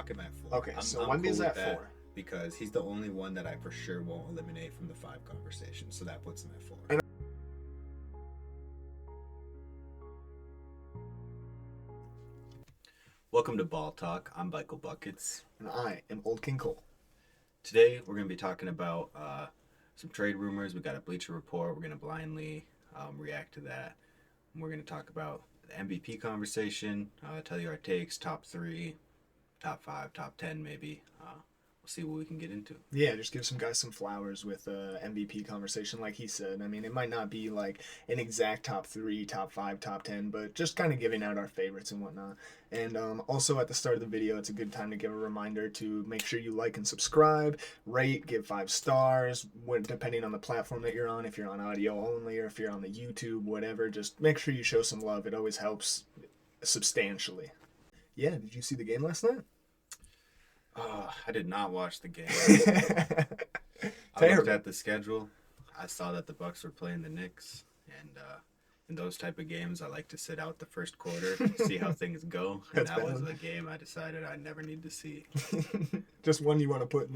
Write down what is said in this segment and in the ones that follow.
lock him at 4. Okay, so I'm Wemby's cool with at that 4. because he's the only one that I for sure won't eliminate from the 5 conversation. So that puts him at 4. And Welcome to Ball Talk. I'm Michael Buckets. And I am Old King Cole. Today we're going to be talking about some trade rumors. We got a Bleacher Report. We're going to blindly react to that. And we're going to talk about the MVP conversation. Tell you our takes, top 3, top 5, top 10 maybe. We'll see what we can get into. Yeah, just give some guys some flowers with MVP conversation, like he said. I mean, it might not be like an exact top 3, top 5, top 10, but just kind of giving out our favorites and whatnot. And also at the start of the video, it's a good time to give a reminder to make sure you like and subscribe, rate, give 5 stars, depending on the platform that you're on. If you're on audio only or if you're on the YouTube, whatever, just make sure you show some love. It always helps substantially. Yeah, did you see the game last night? I did not watch the game. I Terrible. looked at the schedule. I saw that the Bucks were playing the Knicks, and in those type of games, I like to sit out the first quarter, see how things go. And That's that was valid. the game I decided I never need to see. Just one you want to put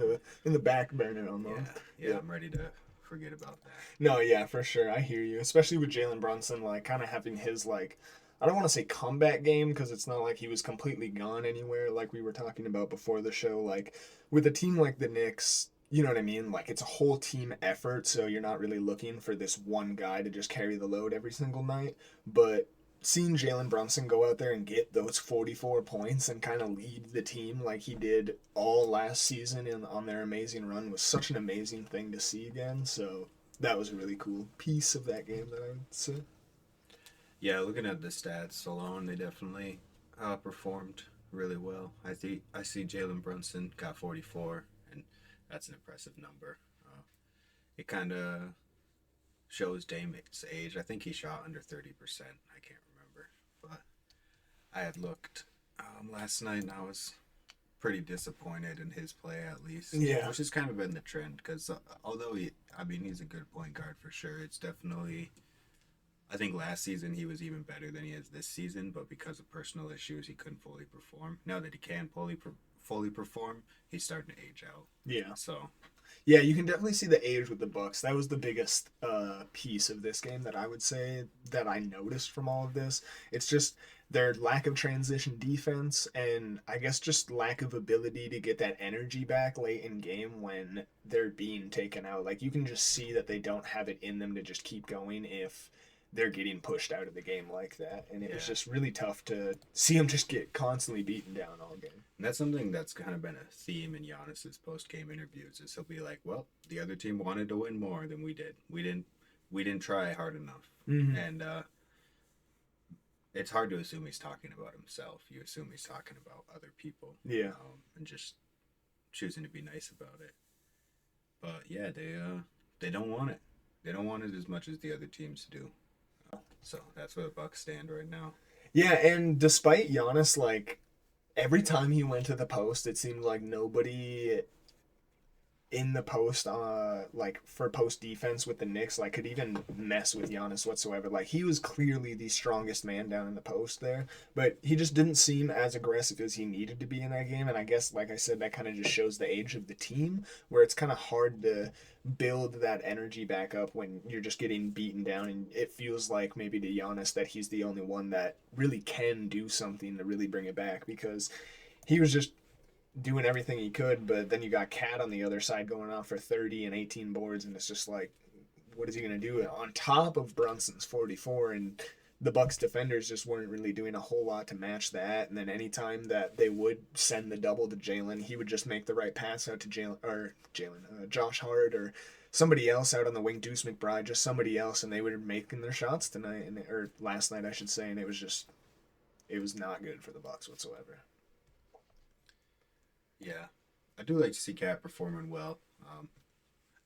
in the back burner almost. Yeah, I'm ready to forget about that. No, yeah, for sure. I hear you. Especially with Jalen Brunson, like, kind of having his, like, I don't want to say comeback game because it's not like he was completely gone anywhere like we were talking about before the show. Like, with a team like the Knicks, you know what I mean? Like, it's a whole team effort, so you're not really looking for this one guy to just carry the load every single night. But seeing Jalen Brunson go out there and get those 44 points and kind of lead the team like he did all last season on their amazing run was such an amazing thing to see again. So that was a really cool piece of that game that I would say. Yeah, looking at the stats alone, they definitely performed really well. I see Jalen Brunson got 44, and that's an impressive number. It kind of shows Dame's age. I think he shot under 30%. I can't remember, but I had looked last night, and I was pretty disappointed in his play at least. Yeah. Which has kind of been the trend because although he's a good point guard for sure. It's definitely. I think last season he was even better than he is this season, but because of personal issues, he couldn't fully perform. Now that he can fully perform, he's starting to age out. Yeah. So, Yeah, you can definitely see the age with the Bucks. That was the biggest piece of this game that I would say that I noticed from all of this. It's just their lack of transition defense and I guess just lack of ability to get that energy back late in game when they're being taken out. Like you can just see that they don't have it in them to just keep going if they're getting pushed out of the game like that. And it was just really tough to see them just get constantly beaten down all game. And that's something that's kind of been a theme in Giannis's post-game interviews. Is he'll be like, "Well, the other team wanted to win more than we did. We didn't try hard enough." Mm-hmm. And it's hard to assume he's talking about himself. You assume he's talking about other people. Yeah. And just choosing to be nice about it. But yeah, they don't want it. They don't want it as much as the other teams do. So that's where the Bucks stand right now. Yeah, and despite Giannis, like, every time he went to the post, it seemed like nobody in the post, like, for post defense with the Knicks, like, could even mess with Giannis whatsoever. Like, he was clearly the strongest man down in the post there, but he just didn't seem as aggressive as he needed to be in that game, and I guess, like I said, that kind of just shows the age of the team, where it's kind of hard to build that energy back up when you're just getting beaten down, and it feels like maybe to Giannis that he's the only one that really can do something to really bring it back, because he was just doing everything he could, but then you got Cat on the other side going off for 30 and 18 boards, and it's just like, what is he going to do on top of Brunson's 44? And the Bucks defenders just weren't really doing a whole lot to match that. And then anytime that they would send the double to Jalen, he would just make the right pass out to Josh Hart or somebody else out on the wing, Deuce McBride, just somebody else, and they were making their shots tonight, or last night, I should say, and it was not good for the Bucks whatsoever. Yeah, I do like to see Cat performing well.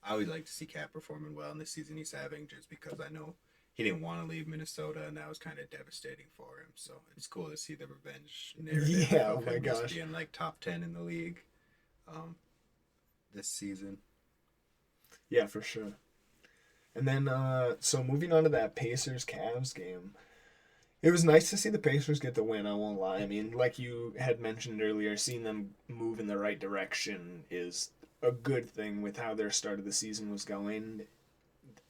I always like to see Cat performing well in the season he's having, just because I know he didn't want to leave Minnesota, and that was kind of devastating for him. So it's cool to see the revenge narrative of him just being like top 10 in the league this season. Yeah, for sure. And then, so moving on to that Pacers-Cavs game, It was nice to see the Pacers get the win, I won't lie. I mean, like you had mentioned earlier, seeing them move in the right direction is a good thing with how their start of the season was going.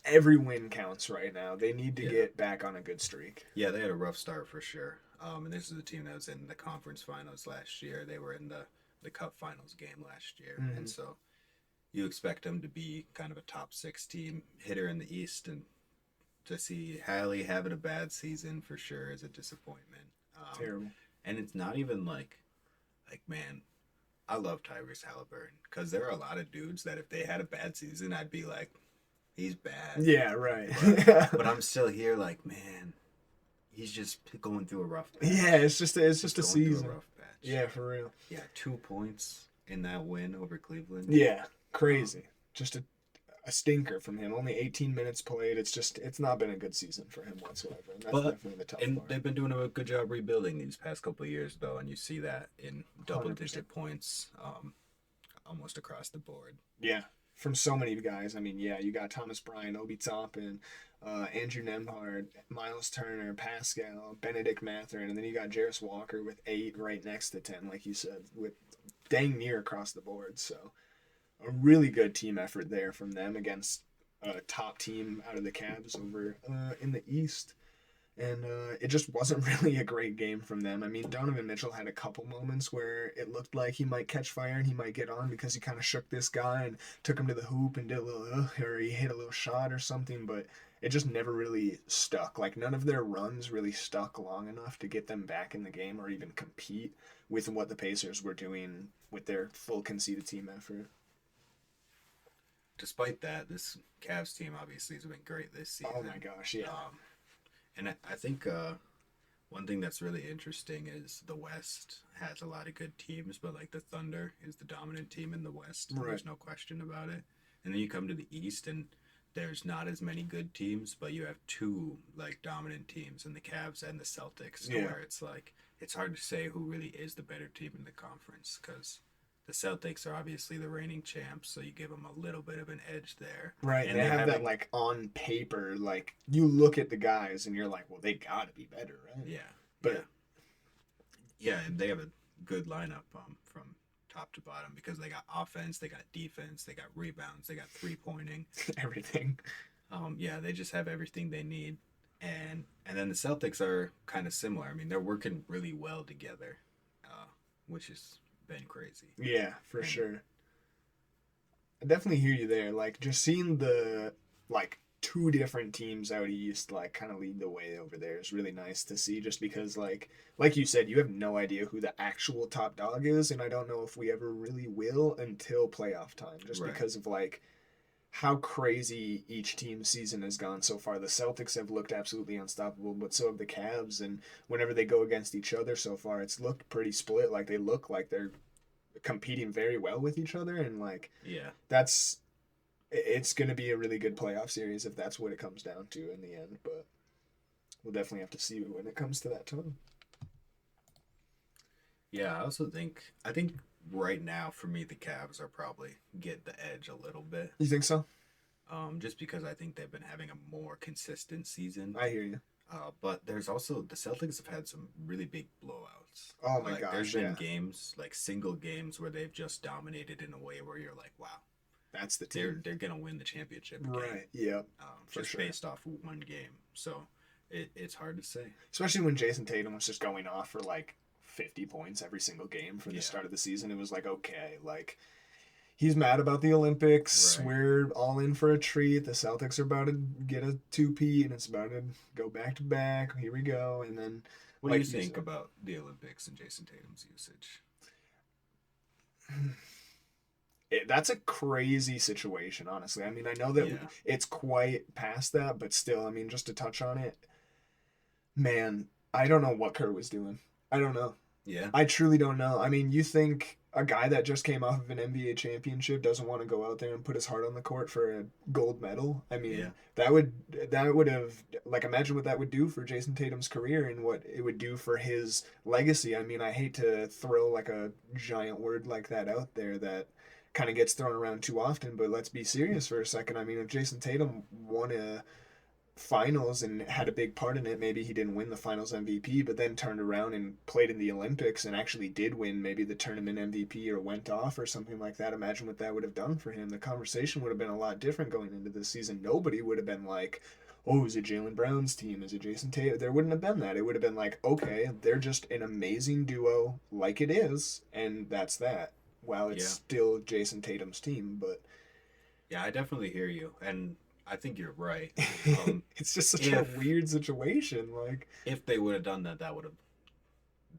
Every win counts right now. They need to Yeah. get back on a good streak. Yeah, they had a rough start for sure. And this is a team that was in the conference finals last year. They were in the cup finals game last year. And Hmm. so you expect them to be kind of a top six team hitter in the East. And to see Hallie having a bad season for sure is a disappointment. Um, Terrible. and it's not even like, man, I love Tyrese Halliburton because there are a lot of dudes that if they had a bad season, I'd be like, he's bad. Yeah, right. But I'm still here like, man, he's just going through a rough patch. Yeah, it's just a Going through a season. rough patch. Yeah, for real. Yeah, 2 points in that win over Cleveland. Yeah, crazy. Just a stinker from him. Only 18 minutes played. It's not been a good season for him whatsoever. And that's But definitely the tough and part. they've been doing a good job rebuilding these past couple of years though, and you see that in double 100%. digit points almost across the board. Yeah, from so many guys. I mean, yeah, you got Thomas Bryant, Obi Toppin, Andrew Nemhard, Miles Turner, Pascal, Benedict Mathurin, and then you got Jarris Walker with 8 right next to 10, like you said, with dang near across the board. So a really good team effort there from them against a top team out of the Cavs over in the East. And it just wasn't really a great game from them. I mean, Donovan Mitchell had a couple moments where it looked like he might catch fire and he might get on because he kind of shook this guy and took him to the hoop and did a little, or he hit a little shot or something, but it just never really stuck. Like, none of their runs really stuck long enough to get them back in the game or even compete with what the Pacers were doing with their full conceded team effort. Despite that, this Cavs team obviously has been great this season. Oh my gosh, yeah. And I think one thing that's really interesting is the West has a lot of good teams, but like the Thunder is the dominant team in the West. Right. There's no question about it. And then you come to the East and there's not as many good teams, but you have two like dominant teams in the Cavs and the Celtics, Yeah. where it's like it's hard to say who really is the better team in the conference because the Celtics are obviously the reigning champs, so you give them a little bit of an edge there. Right, And they they're have that having- like on paper, like you look at the guys and you're like, well, they gotta be better, right? Yeah, But yeah, and they have a good lineup from top to bottom because they got offense, they got defense, they got rebounds, they got 3 pointing. everything. Yeah, they just have everything they need, and then the Celtics are kind of similar. I mean, they're working really well together, which has been crazy. Yeah, for And- sure. I definitely hear you there. Like just seeing the like two different teams out east like kind of lead the way over there is really nice to see just because like you said, you have no idea who the actual top dog is, and I don't know if we ever really will until playoff time just Right. because of like how crazy each team's season has gone so far. The Celtics have looked absolutely unstoppable, but so have the Cavs. And whenever they go against each other so far, it's looked pretty split. Like they look like they're competing very well with each other, and like Yeah, it's going to be a really good playoff series if that's what it comes down to in the end. But we'll definitely have to see when it comes to that time. yeah. I think right now for me the Cavs are probably get the edge a little bit, You think so? just because I think they've been having a more consistent season. I hear you. But there's also the Celtics have had some really big blowouts. Oh my Like, gosh, there's been yeah. games like single games where they've just dominated in a way where you're like, wow, That's the they're team. they're gonna win the championship game, Right. Yep. For just sure. based off one game. So it's hard to say. Especially when Jason Tatum was just going off for like 50 points every single game for the Yeah. start of the season. It was like, okay, like he's mad about the Olympics. Right. We're all in for a treat. The Celtics are about to get a 2-peat and it's about to go back to back. Here we go. And then What Like do you you think said. about the Olympics and Jason Tatum's usage? that's a crazy situation, honestly. I mean, I know that Yeah. it's quite past that, but still, I mean, just to touch on it, man, I don't know what Kerr was doing. I don't know. Yeah, I truly don't know. I mean, you think a guy that just came off of an NBA championship doesn't want to go out there and put his heart on the court for a gold medal? I mean, Yeah. that would have like imagine what that would do for Jason Tatum's career and what it would do for his legacy. I mean, I hate to throw like a giant word like that out there that kind of gets thrown around too often, but let's be serious for a second. I mean, if Jason Tatum won a finals and had a big part in it. Maybe he didn't win the finals MVP, but then turned around and played in the Olympics and actually did win maybe the tournament MVP or went off or something like that. Imagine what that would have done for him. The conversation would have been a lot different going into this season. Nobody would have been like, oh, is it Jaylen Brown's team? Is it Jason Tatum? There wouldn't have been that. It would have been like, okay, they're just an amazing duo like it is, and that's that. While it's still Jason Tatum's team, but Yeah, I definitely hear you, and I think you're right. it's just such a weird situation. Like, if they would have done that, that would have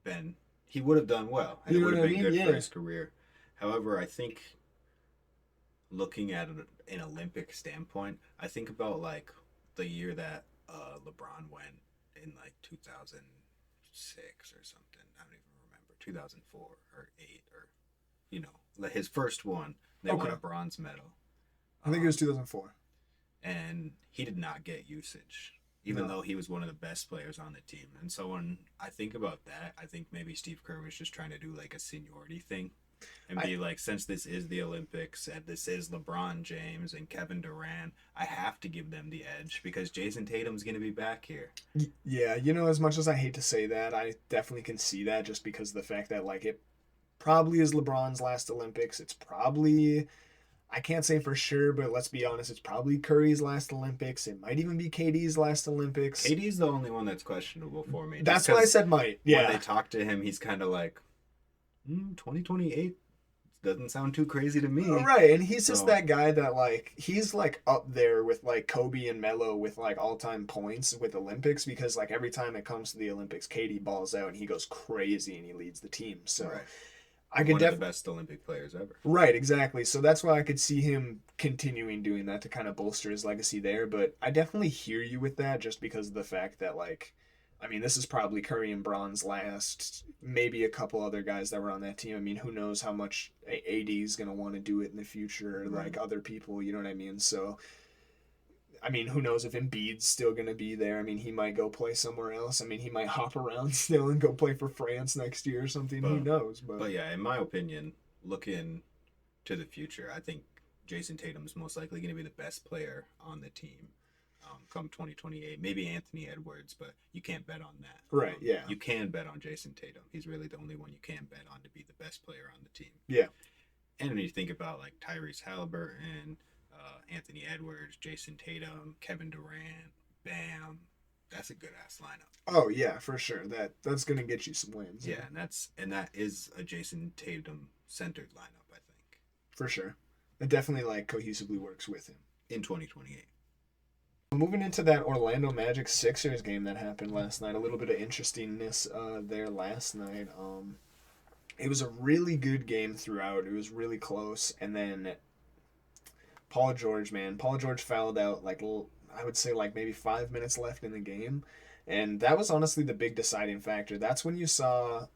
been he would have done well, and You it know would have what I been mean? good Yeah. for his career. However, I think looking at an Olympic standpoint, I think about like the year that LeBron went in like 2006 or something. I don't even remember 2004 or 8 or like his first one. They won Okay. a bronze medal. I think it was 2004. And he did not get usage, even No. though he was one of the best players on the team. And so when I think about that, I think maybe Steve Kerr was just trying to do like a seniority thing and be like, since this is the Olympics and this is LeBron James and Kevin Durant, I have to give them the edge because Jason Tatum's going to be back here. Yeah, you know, as much as I hate to say that, I definitely can see that just because of the fact that, like, it probably is LeBron's last Olympics. It's probably, I can't say for sure, but let's be honest, it's probably Curry's last Olympics. It might even be KD's last Olympics. KD's the only one that's questionable for me. That's why I said might. When Yeah. they talk to him, he's kind of like, 2028 doesn't sound too crazy to me. Right, and he's just So- that guy that, like, he's like up there with like Kobe and Melo with like all-time points with Olympics because like every time it comes to the Olympics, KD balls out and he goes crazy and he leads the team. So Right. I could One of the definitely best Olympic players ever. right, exactly. So that's why I could see him continuing doing that to kind of bolster his legacy there. But I definitely hear you with that just because of the fact that, like, I mean, this is probably Curry and Bron's last, maybe a couple other guys that were on that team. I mean, who knows how much AD is going to want to do it in the future, like other people, you know what I mean? So, I mean, who knows if Embiid's still going to be there? I mean, he might go play somewhere else. I mean, he might hop around still and go play for France next year or something. Who knows? But yeah, in my opinion, looking to the future, I think Jason Tatum's most likely going to be the best player on the team come 2028. Maybe Anthony Edwards, but you can't bet on that. Right, yeah. You can bet on Jason Tatum. He's really the only one you can bet on to be the best player on the team. Yeah. And when you think about like Tyrese Halliburton, Anthony Edwards, Jason Tatum, Kevin Durant, Bam, that's a good ass lineup. Oh yeah, for sure. That's gonna get you some wins. Yeah, and that is a Jason Tatum centered lineup, I think, For sure. It definitely like cohesively works with him. in 2028. Moving into that Orlando Magic Sixers game that happened last night, a little bit of interestingness there last night. It was a really good game throughout. It was really close, and then Paul George fouled out like I would say like maybe 5 minutes left in the game, and that was honestly the big deciding factor. That's when you saw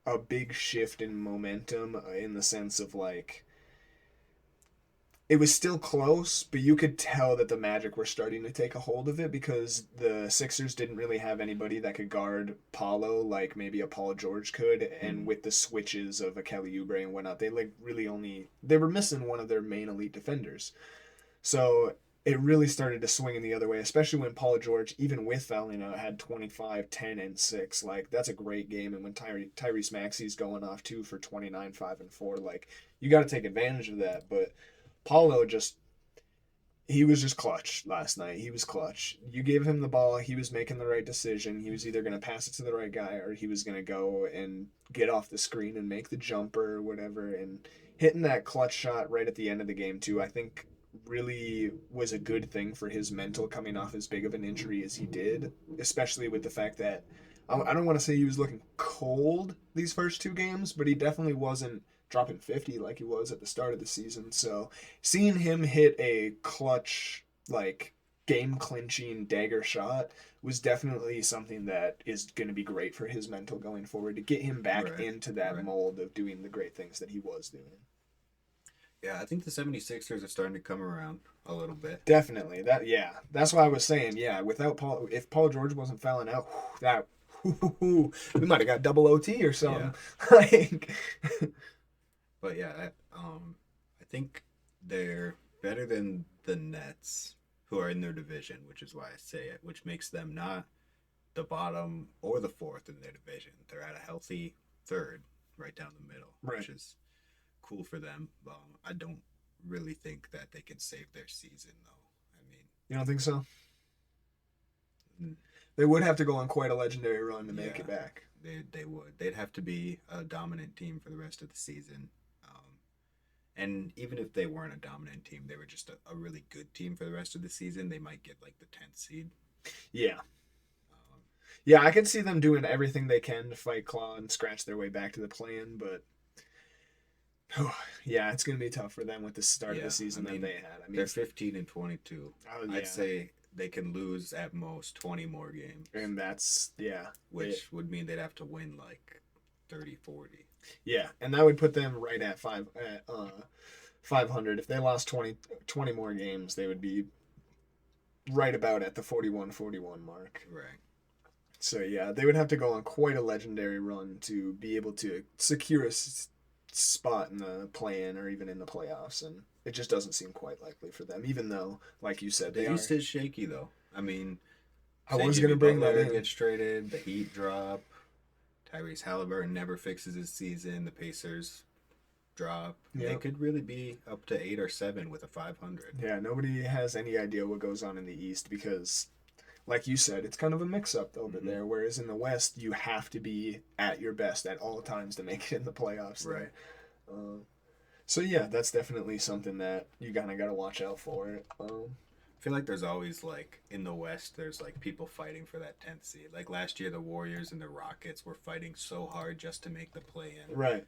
a big shift in momentum in the sense of like it was still close, but you could tell that the Magic were starting to take a hold of it because the Sixers didn't really have anybody that could guard Paulo like maybe a Paul George could, and with the switches of a Kelly Oubre and whatnot, they were missing one of their main elite defenders. So it really started to swing in the other way, especially when Paul George, even with fouling out, had 25, 10, and 6. Like, that's a great game. And when Tyrese Maxey's going off, too, for 29, 5, and 4, like, you got to take advantage of that. But Paulo he was just clutch last night. He was clutch. You gave him the ball, he was making the right decision. He was either going to pass it to the right guy or he was going to go and get off the screen and make the jumper or whatever. And hitting that clutch shot right at the end of the game, too, I think really was a good thing for his mental coming off as big of an injury as he did, especially with the fact that I don't want to say he was looking cold these first two games, but he definitely wasn't dropping 50 like he was at the start of the season. So seeing him hit a clutch, like game clinching dagger shot was definitely something that is going to be great for his mental going forward to get him back into that mold of doing the great things that he was doing. Yeah, I think the 76ers are starting to come around a little bit. Definitely. That's why I was saying, without Paul, if Paul George wasn't fouling out, we might have got double OT or something. Yeah. Like, but yeah, I think they're better than the Nets, who are in their division, which is why I say it, which makes them not the bottom or the fourth in their division. They're at a healthy third, right down the middle, Right. which is cool for them. I don't really think that they can save their season, though. I mean, You don't think so? mm, They would have to go on quite a legendary run to make Yeah. it back. they would. They'd have to be a dominant team for the rest of the season. And even if they weren't a dominant team, they were just a really good team for the rest of the season. They might get like the 10th seed. Yeah. Um, Yeah, I could see them doing everything they can to fight Claw and scratch their way back to the play-in, but yeah, it's going to be tough for them with the start of Yeah, the season I mean, that they had. I mean, they're 15-22. oh, yeah. I'd say they can lose at most 20 more games, And that's, yeah. which would mean they'd have to win like 30, 40. Yeah, and that would put them right at 500. If they lost 20 more games, they would be right about at the 41-41 mark. Right. So yeah, they would have to go on quite a legendary run to be able to secure a spot in the play-in or even in the playoffs, and it just doesn't seem quite likely for them. Even though, like you said, The they East are. is shaky though. I mean, I say was Jimmy gonna bring that Butler in. gets traded, the Heat drop, Tyrese Halliburton never fixes his season, the Pacers drop. They Yep. could really be up to 8 or 7 with a 500. Yeah, nobody has any idea what goes on in the East because, like you said, it's kind of a mix-up over Mhm. there. Whereas in the West, you have to be at your best at all times to make it in the playoffs. Right. Uh, so yeah, that's definitely something that you kind of got to watch out for. I feel like there's always like in the West, there's like people fighting for that 10th seed. Like last year, the Warriors and the Rockets were fighting so hard just to make the play in. Right.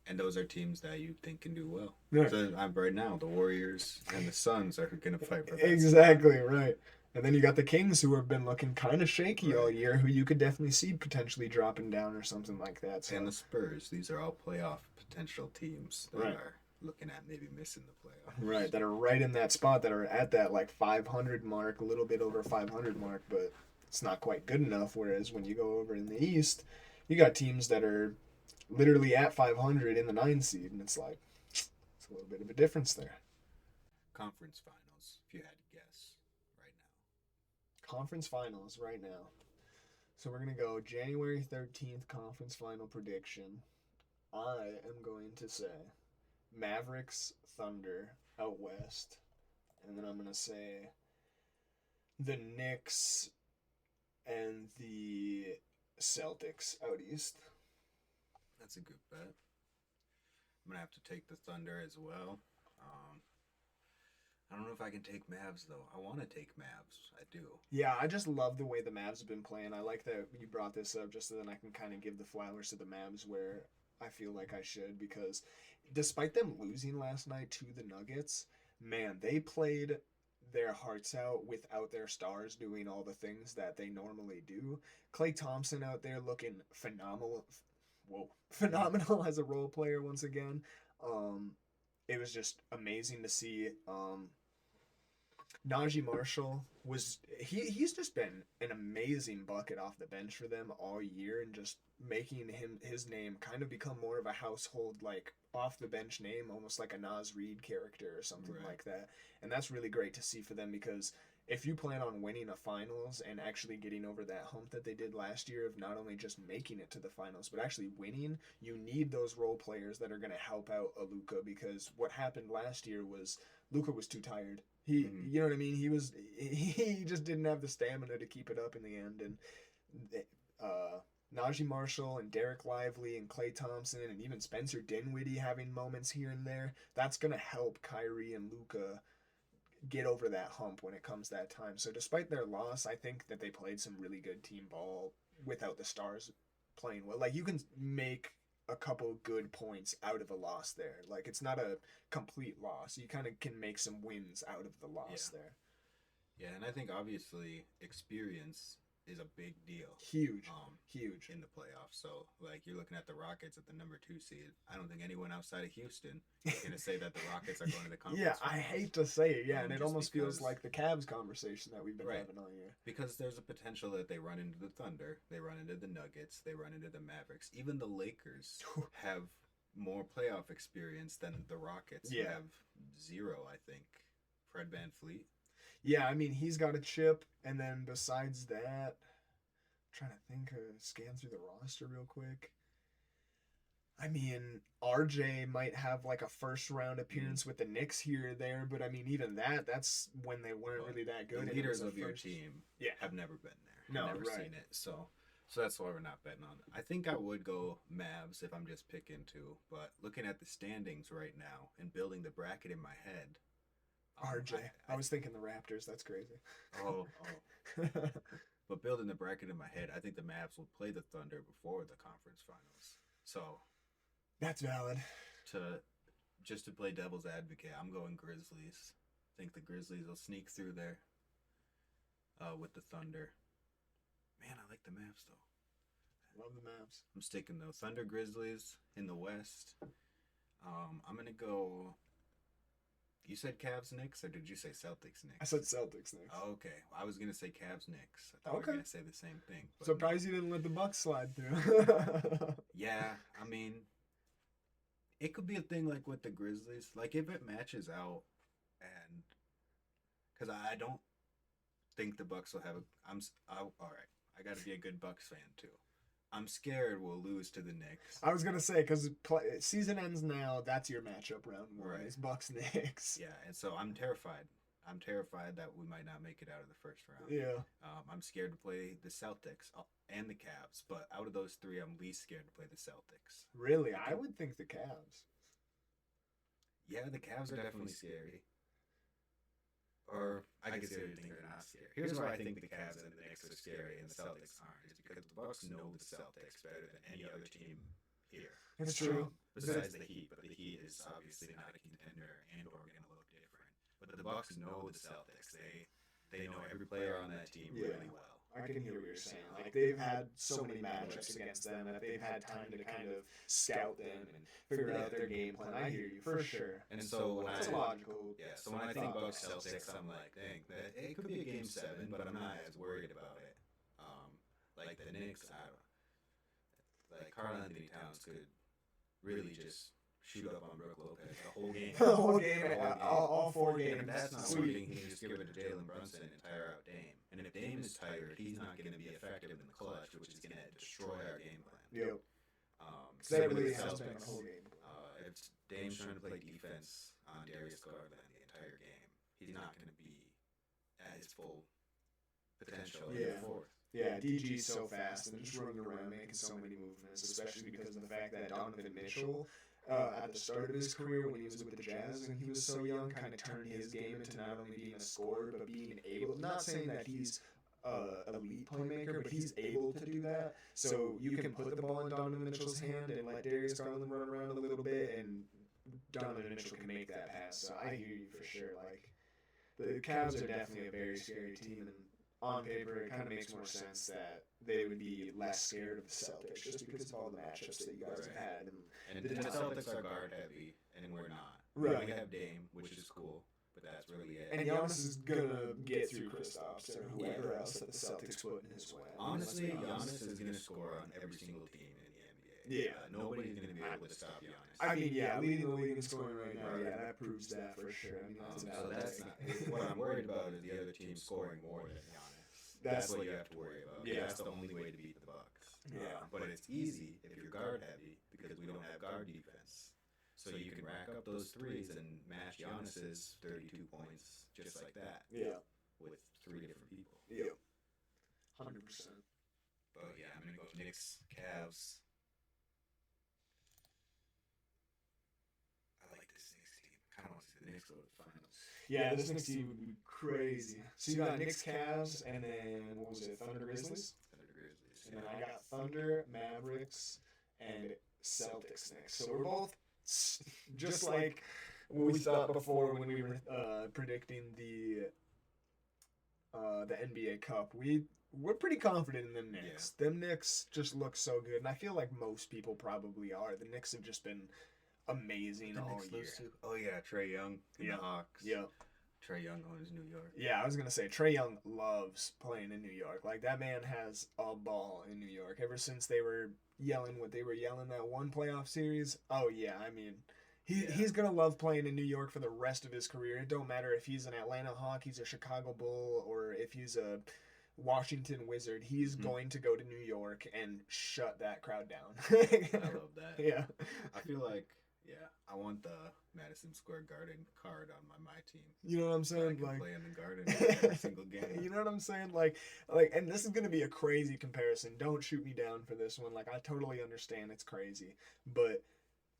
And those are teams that you think can do well. Yeah. So right now, the Warriors and the Suns are going to fight for that. Exactly right. And then you got the Kings who have been looking kind of shaky all Right. year, who you could definitely see potentially dropping down or something like that. So. And the Spurs. These are all playoff potential teams that Right. are looking at maybe missing the playoffs. Right, that are right in that spot, that are at that like 500 mark, a little bit over 500 mark, but it's not quite good enough. Whereas when you go over in the East, you got teams that are literally at 500 in the 9 seed, and it's like, it's a little bit of a difference there. Conference finals, if you had to guess right now. Conference finals right now. So we're going to go January 13th conference final prediction. I am going to say Mavericks, Thunder out west. And then I'm going to say the Knicks and the Celtics out east. That's a good bet. I'm going to have to take the Thunder as well. I don't know if I can take Mavs, though. I want to take Mavs. I do. Yeah, I just love the way the Mavs have been playing. I like that you brought this up just so that I can kind of give the flowers to the Mavs where I feel like I should, because despite them losing last night to the Nuggets, man, they played their hearts out without their stars doing all the things that they normally do. Klay Thompson out there looking phenomenal. Whoa, phenomenal as a role player once again. It was just amazing to see. Najee Marshall he's just been an amazing bucket off the bench for them all year, and just making his name kind of become more of a household, like off the bench name, almost like a Nas Reed character or something Right. like that. And that's really great to see for them, because if you plan on winning a finals and actually getting over that hump that they did last year of not only just making it to the finals but actually winning, you need those role players that are going to help out a Luka, because what happened last year was Luka was too tired. Mhm. You know what I mean? He just didn't have the stamina to keep it up in the end. And Najee Marshall and Derek Lively and Klay Thompson and even Spencer Dinwiddie having moments here and there, that's gonna help Kyrie and Luka get over that hump when it comes that time. So despite their loss, I think that they played some really good team ball without the stars playing well. Like, you can make a couple good points out of a loss there. Like, it's not a complete loss. You kind of can make some wins out of the loss there. Yeah, and I think obviously experience is a big deal. Huge. Um, Huge. in the playoffs. So, like, you're looking at the Rockets at the number 2 seed. I don't think anyone outside of Houston is going to say that the Rockets are going to the conference. Yeah, I finals. hate to say it. Yeah, and it Just almost feels because- like the Cavs conversation that we've been Right. having all year. Because there's a potential that they run into the Thunder, they run into the Nuggets, they run into the Mavericks. Even the Lakers have more playoff experience than the Rockets. who Yeah. have 0, I think. Fred VanVleet. Yeah, I mean, he's got a chip, and then besides that, I'm trying to think, scan through the roster real quick. I mean, RJ might have like a first round appearance with the Knicks here or there, but I mean, even that's when they weren't But really that good. the and it leaders was a of your first- team Yeah. have never been there. No, I've never right. seen it. So that's why we're not betting on it. I think I would go Mavs if I'm just picking two, but looking at the standings right now and building the bracket in my head. RJ. I was thinking the Raptors. That's crazy. Oh. But building the bracket in my head, I think the Mavs will play the Thunder before the conference finals. So That's valid. to play devil's advocate, I'm going Grizzlies. I think the Grizzlies will sneak through there with the Thunder. Man, I like the Mavs though. Love the Mavs. I'm sticking though. Thunder Grizzlies in the West. I'm gonna go. You said Cavs Knicks, or did you say Celtics Knicks? I said Celtics next. Oh, okay. I was gonna say Cavs Knicks. I thought we Okay. were gonna say the same thing. But Surprised you didn't let the Bucks slide through. yeah, I mean, it could be a thing like with the Grizzlies. Like if it matches out, and because I don't think the Bucks will have a. All right. I got to be a good Bucks fan too. I'm scared we'll lose to the Knicks. I was gonna say because season ends now. That's your matchup round one. Right. It's Bucks Knicks. Yeah, and so I'm terrified. I'm terrified that we might not make it out of the first round. Yeah. I'm scared to play the Celtics and the Cavs, but out of those three, I'm least scared to play the Celtics. Really, I would think the Cavs. Yeah, the Cavs are definitely scary. Or I guess the other thing they're not scary. Here's why I think the Cavs and the Knicks are scary and the Celtics aren't. Is because the Bucks know the Celtics better than any other team here. It's true. Besides the Heat, but the Heat is obviously not a contender and or going to look different. But the Bucks know the Celtics. They know every player on that team really well. I can hear what you're saying. Like they've had so many matchups against them that they've had time to kind of scout them and figure out their game plan. I hear you for sure. And so when That's a logical. so when I think Bucks Celtics, I'm like, dang, that it could be a game 7, but I'm not as worried about it. Like the Knicks, like Karl Anthony Towns could really just shoot up on Brook Lopez the whole game. The whole game, all 4 games. And if that's not Sweet. working, he can just give it to Jalen Brunson and tire out Dame. And if Dame is tired, he's not going to be effective in the clutch, which is going to destroy our game plan. Yep. So That with really the has been the Celtics, whole game. if Dame's trying to play defense on Darius Garland the entire game, he's not going to be at his full potential in the Yeah. fourth. Yeah, DG's so fast and just running around making so many movements, especially because of the fact that Donovan Mitchell, at the start of his career when he was with the Jazz and he was so young, kind of turned his game into not only being a scorer but being able. Not saying that he's elite playmaker, but he's able to do that. So you can put the ball in Donovan Mitchell's hand and let Darius Garland run around a little bit, and Donovan Mitchell can make that pass. So I hear you for sure. Like the Cavs are definitely a very scary team, and on paper, it kind of makes more sense that they would be less scared of the Celtics just because of all the matchups that you guys have had. And the Celtics are guard heavy, and we're not. Right. We have Dame, which is cool, but that's really it. And Giannis is gonna get through Kristaps or whoever else that the Celtics put in his way. Honestly, Let's be honest. Giannis is going to score on every single team in the NBA. Yeah. Nobody's going to be able to stop Giannis. I mean, yeah, leading the league in scoring right now, yeah, that proves that for sure. I mean, that's a So valid that's take. not, what I'm worried about is the other team scoring more than Giannis. That's what you have to worry about. Yeah. That's the only way to beat the Bucks. Yeah. But it's easy if you're guard heavy because we don't have guard defense. So you can rack up those threes and match Giannis's 32 points just like that Yeah, with 3 different people. yeah, 100%. But yeah, I'm gonna go Knicks, Cavs. I like this Knicks team. I kind of want to see the Knicks go to the finals. Yeah, this next team would be crazy. So you got Knicks, Cavs, and then what was it? Thunder, Grizzlies. Thunder Grizzlies. And then I got Thunder, Mavericks, and Celtics next. So we're both just like what we thought before when we were predicting the NBA Cup. We're pretty confident in them Knicks. Them Knicks just look so good, and I feel like most people probably are. The Knicks have just been amazing all year. Oh yeah, Trae Young and Yeah. the Hawks. Yeah. Trae Young owns New York. Yeah, I was gonna say Trae Young loves playing in New York. Like that man has a ball in New York. Ever since they were yelling what they were yelling that one playoff series. Oh yeah, I mean, He's gonna love playing in New York for the rest of his career. It don't matter if he's an Atlanta Hawk, he's a Chicago Bull, or if he's a Washington Wizard. He's Hmm. going to go to New York and shut that crowd down. I love that. Yeah. I feel like, yeah, I want the Madison Square Garden card on my team. You know what I'm So I saying? can Like, play in the Garden every single game. you know what I'm saying? And this is gonna be a crazy comparison. Don't shoot me down for this one. Like, I totally understand it's crazy, but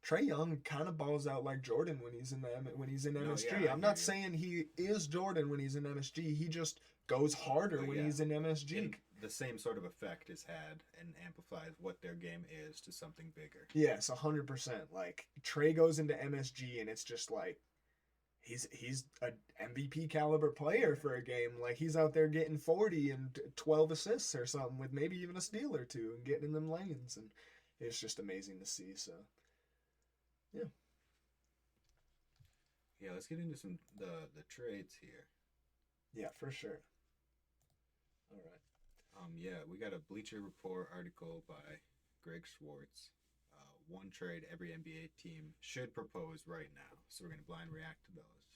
Trey Young kind of balls out like Jordan when he's in No, MSG. yeah, I I'm hear not you. saying he is Jordan when he's in MSG. He just goes harder But when yeah, he's in MSG. and the same sort of effect is had and amplifies what their game is to something bigger. Yes, 100%. Like Trey goes into MSG and it's just like he's a MVP caliber player for a game. Like he's out there getting 40 and 12 assists or something with maybe even a steal or two and getting in them lanes, and it's just amazing to see. So yeah, Yeah, let's get into some the trades here. yeah, for sure. All right. Yeah, we got a Bleacher Report article by Greg Schwartz. One trade every NBA team should propose right now. So we're gonna blind react to those.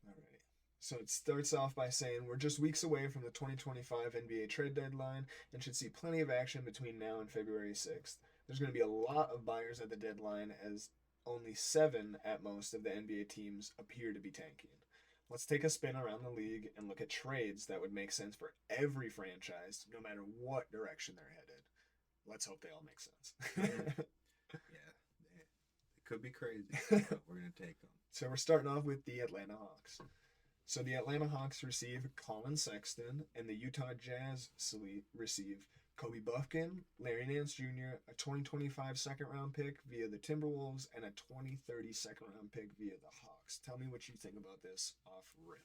Alrighty. So it starts off by saying we're just weeks away from the 2025 NBA trade deadline and should see plenty of action between now and February 6th. There's going to be a lot of buyers at the deadline as only 7 at most of the NBA teams appear to be tanking. Let's take a spin around the league and look at trades that would make sense for every franchise, no matter what direction they're headed. Let's hope they all make sense. Yeah, it could be crazy, but we're gonna take them. So we're starting off with the Atlanta Hawks. So the Atlanta Hawks receive Colin Sexton, and the Utah Jazz receive Kobe Buffkin, Larry Nance Jr., a 2025 second round pick via the Timberwolves, and a 2030 second round pick via the Hawks. Tell me what you think about this off rip.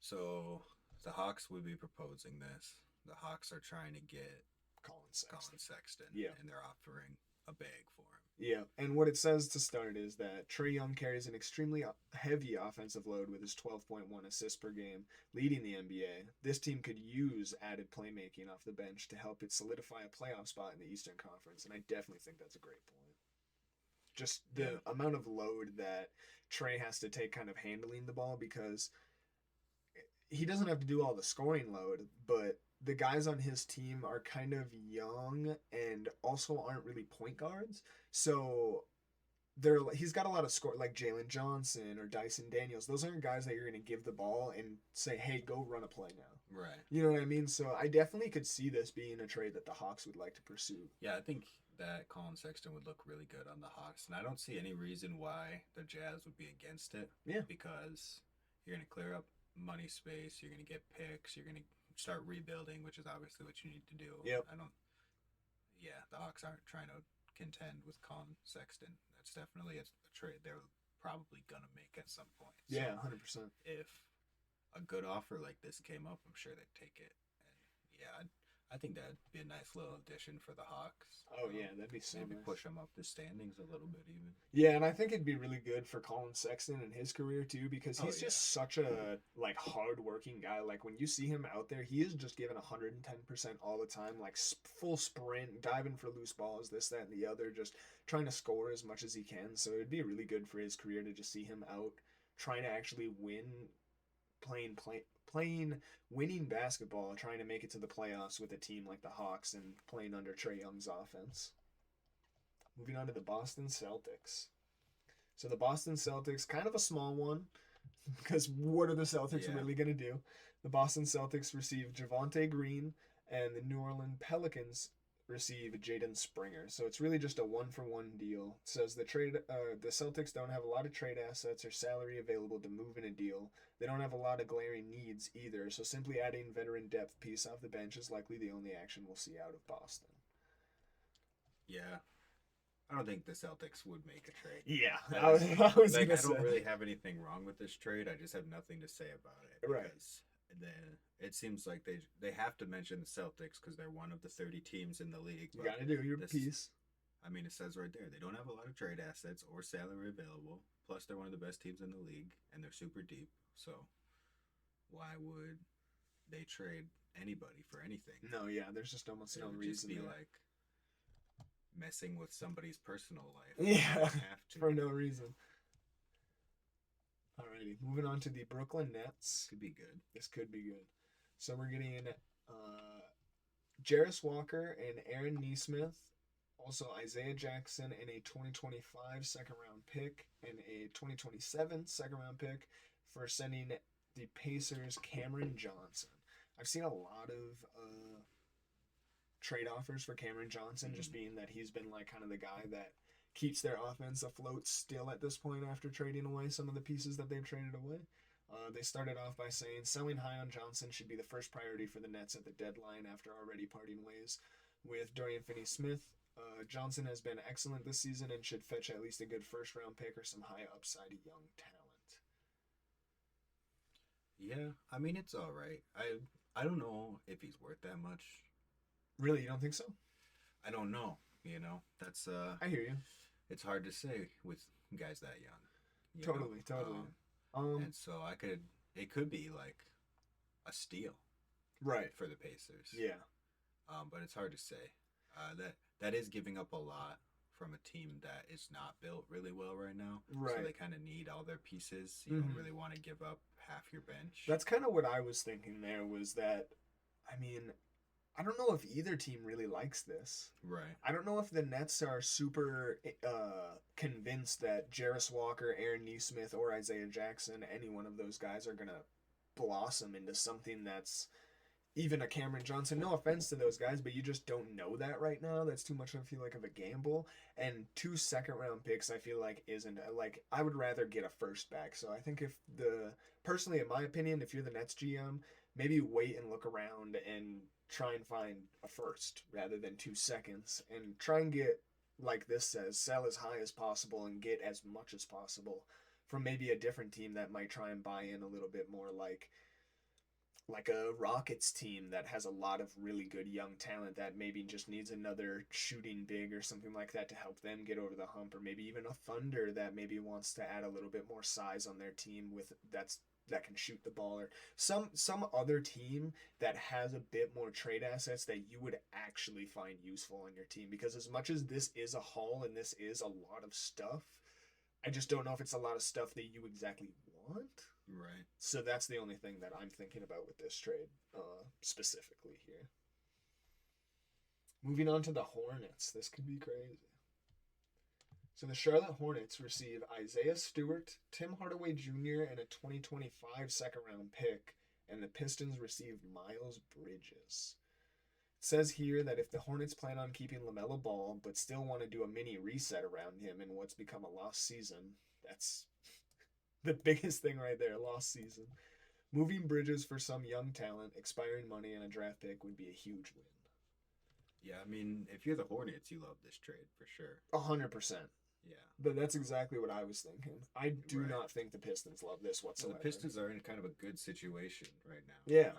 So the Hawks would be proposing this. The Hawks are trying to get Colin Sexton. Colin Sexton, Yeah. and they're offering a bag for him. Yeah, and what it says to start is that Trey Young carries an extremely heavy offensive load with his 12.1 assists per game, leading the NBA. This team could use added playmaking off the bench to help it solidify a playoff spot in the Eastern Conference, and I definitely think that's a great point. Just the amount of load that Trey has to take kind of handling the ball, because he doesn't have to do all the scoring load, but the guys on his team are kind of young and also aren't really point guards. So he's got a lot of score, like Jalen Johnson or Dyson Daniels. Those aren't guys that you're going to give the ball and say, "Hey, go run a play now." Right. You know what I mean? So I definitely could see this being a trade that the Hawks would like to pursue. Yeah, I think that Colin Sexton would look really good on the Hawks, and I don't see any reason why the Jazz would be against it. Yeah. Because you're going to clear up money space, you're going to get picks, you're going to start rebuilding, which is obviously what you need to do. Yep. Yeah, the Hawks aren't trying to contend with Colin Sexton. That's definitely a trade they're probably going to make at some point. So Yeah, 100%. if a good offer like this came up, I'm sure they'd take it. And yeah, I think that'd be a nice little addition for the Hawks. Oh yeah, that'd be so Maybe nice. push them up the standings a little bit even. Yeah, and I think it'd be really good for Colin Sexton and his career too, because Oh, he's just such a like hard-working guy. Like when you see him out there, he is just giving 110% all the time, like full sprint, diving for loose balls, this, that, and the other, just trying to score as much as he can. So it'd be really good for his career to just see him out trying to actually win, playing winning basketball, trying to make it to the playoffs with a team like the Hawks and playing under Trey Young's offense. Moving on to the Boston Celtics. So the Boston Celtics, kind of a small one, because what are the Celtics Yeah. really going to do? The Boston Celtics receive Javante Green, and the New Orleans Pelicans receive Jaden Springer. So it's really just a one-for-one deal. It says the Celtics don't have a lot of trade assets or salary available to move in a deal. They don't have a lot of glaring needs either. So simply adding veteran depth piece off the bench is likely the only action we'll see out of Boston. Yeah. I don't think the Celtics would make a trade. Yeah, That I was is- gonna I don't say. really have anything wrong with this trade. I just have nothing to say about it. Right. Because it seems like they have to mention the Celtics because they're one of the 30 teams in the league. You but gotta do your this- piece. I mean, it says right there they don't have a lot of trade assets or salary available. Plus, they're one of the best teams in the league, and they're super deep. So, why would they trade anybody for anything? No, yeah, there's just almost It no would reason. just be there. like, messing with somebody's personal life. Yeah, You don't have to. for no reason. Alrighty, moving on to the Brooklyn Nets. Could be good. This could be good. So we're getting Jarris Walker and Aaron Nesmith, also Isaiah Jackson, and a 2025 second round pick and a 2027 second round pick for sending the Pacers Cameron Johnson. I've seen a lot of trade offers for Cameron Johnson, just being that he's been like kind of the guy that keeps their offense afloat still at this point after trading away some of the pieces that they've traded away. They started off by saying selling high on Johnson should be the first priority for the Nets at the deadline after already parting ways with Dorian Finney-Smith. Johnson has been excellent this season and should fetch at least a good first-round pick or some high upside young talent. Yeah, I mean it's all right. I don't know if he's worth that much. Really, you don't think so? I don't know. You know, that's I hear you. it's hard to say with guys that young. you Totally. And so it could be like a steal Right. for the Pacers. Yeah. But it's hard to say. That is giving up a lot from a team that is not built really well right now. Right. So they kind of need all their pieces. You Mhm. don't really want to give up half your bench. That's kind of what I was thinking there was that, I mean, I don't know if either team really likes this. Right. I don't know if the Nets are super convinced that Jarris Walker, Aaron Nesmith, or Isaiah Jackson, any one of those guys, are going to blossom into something that's even a Cameron Johnson. No offense to those guys, but you just don't know that right now. That's too much, I feel like, of a gamble. And 2 second-round picks, I feel like, isn't. Like, I would rather get a first back. So I think personally, in my opinion, if you're the Nets GM, maybe wait and look around and try and find a first rather than 2 seconds, and try and get, like this says, sell as high as possible and get as much as possible from maybe a different team that might try and buy in a little bit more, like a Rockets team that has a lot of really good young talent that maybe just needs another shooting big or something like that to help them get over the hump, or maybe even a Thunder that maybe wants to add a little bit more size on their team that can shoot the ball, or some other team that has a bit more trade assets that you would actually find useful on your team. Because as much as this is a haul and this is a lot of stuff, I just don't know if it's a lot of stuff that you exactly want. Right. So that's the only thing that I'm thinking about with this trade specifically here. Moving on to the Hornets. This could be crazy. So the Charlotte Hornets receive Isaiah Stewart, Tim Hardaway Jr., and a 2025 second-round pick, and the Pistons receive Miles Bridges. It says here that if the Hornets plan on keeping LaMelo Ball but still want to do a mini reset around him in what's become a lost season, that's the biggest thing right there, lost season. Moving Bridges for some young talent, expiring money, and a draft pick would be a huge win. Yeah, I mean, if you're the Hornets, you love this trade for sure. 100%. Yeah. But that's exactly what I was thinking. I do Right. not think the Pistons love this Well, whatsoever. the Pistons are in kind of a good situation right now. Yeah.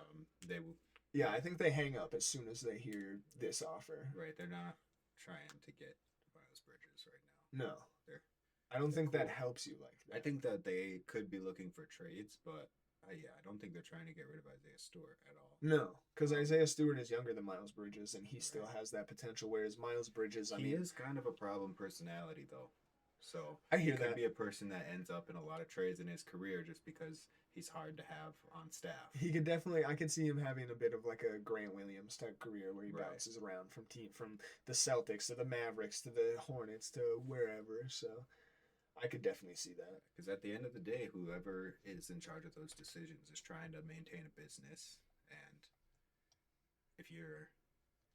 They will. Yeah, I think they hang up as soon as they hear this offer. Right. They're not trying to get Miles Bridges right now. No. They're- I don't think that cool. helps you like that. I think that they could be looking for trades, but I don't think they're trying to get rid of Isaiah Stewart at all. No, because Isaiah Stewart is younger than Miles Bridges, and he still Right. has that potential, whereas Miles Bridges, I He mean, is kind of a problem personality, though. So I hear he could that. be a person that ends up in a lot of trades in his career just because he's hard to have on staff. He could definitely, I could see him having a bit of like a Grant Williams type career where he Right. bounces around from the Celtics to the Mavericks to the Hornets to wherever. So I could definitely see that. Because at the end of the day, whoever is in charge of those decisions is trying to maintain a business. And if you're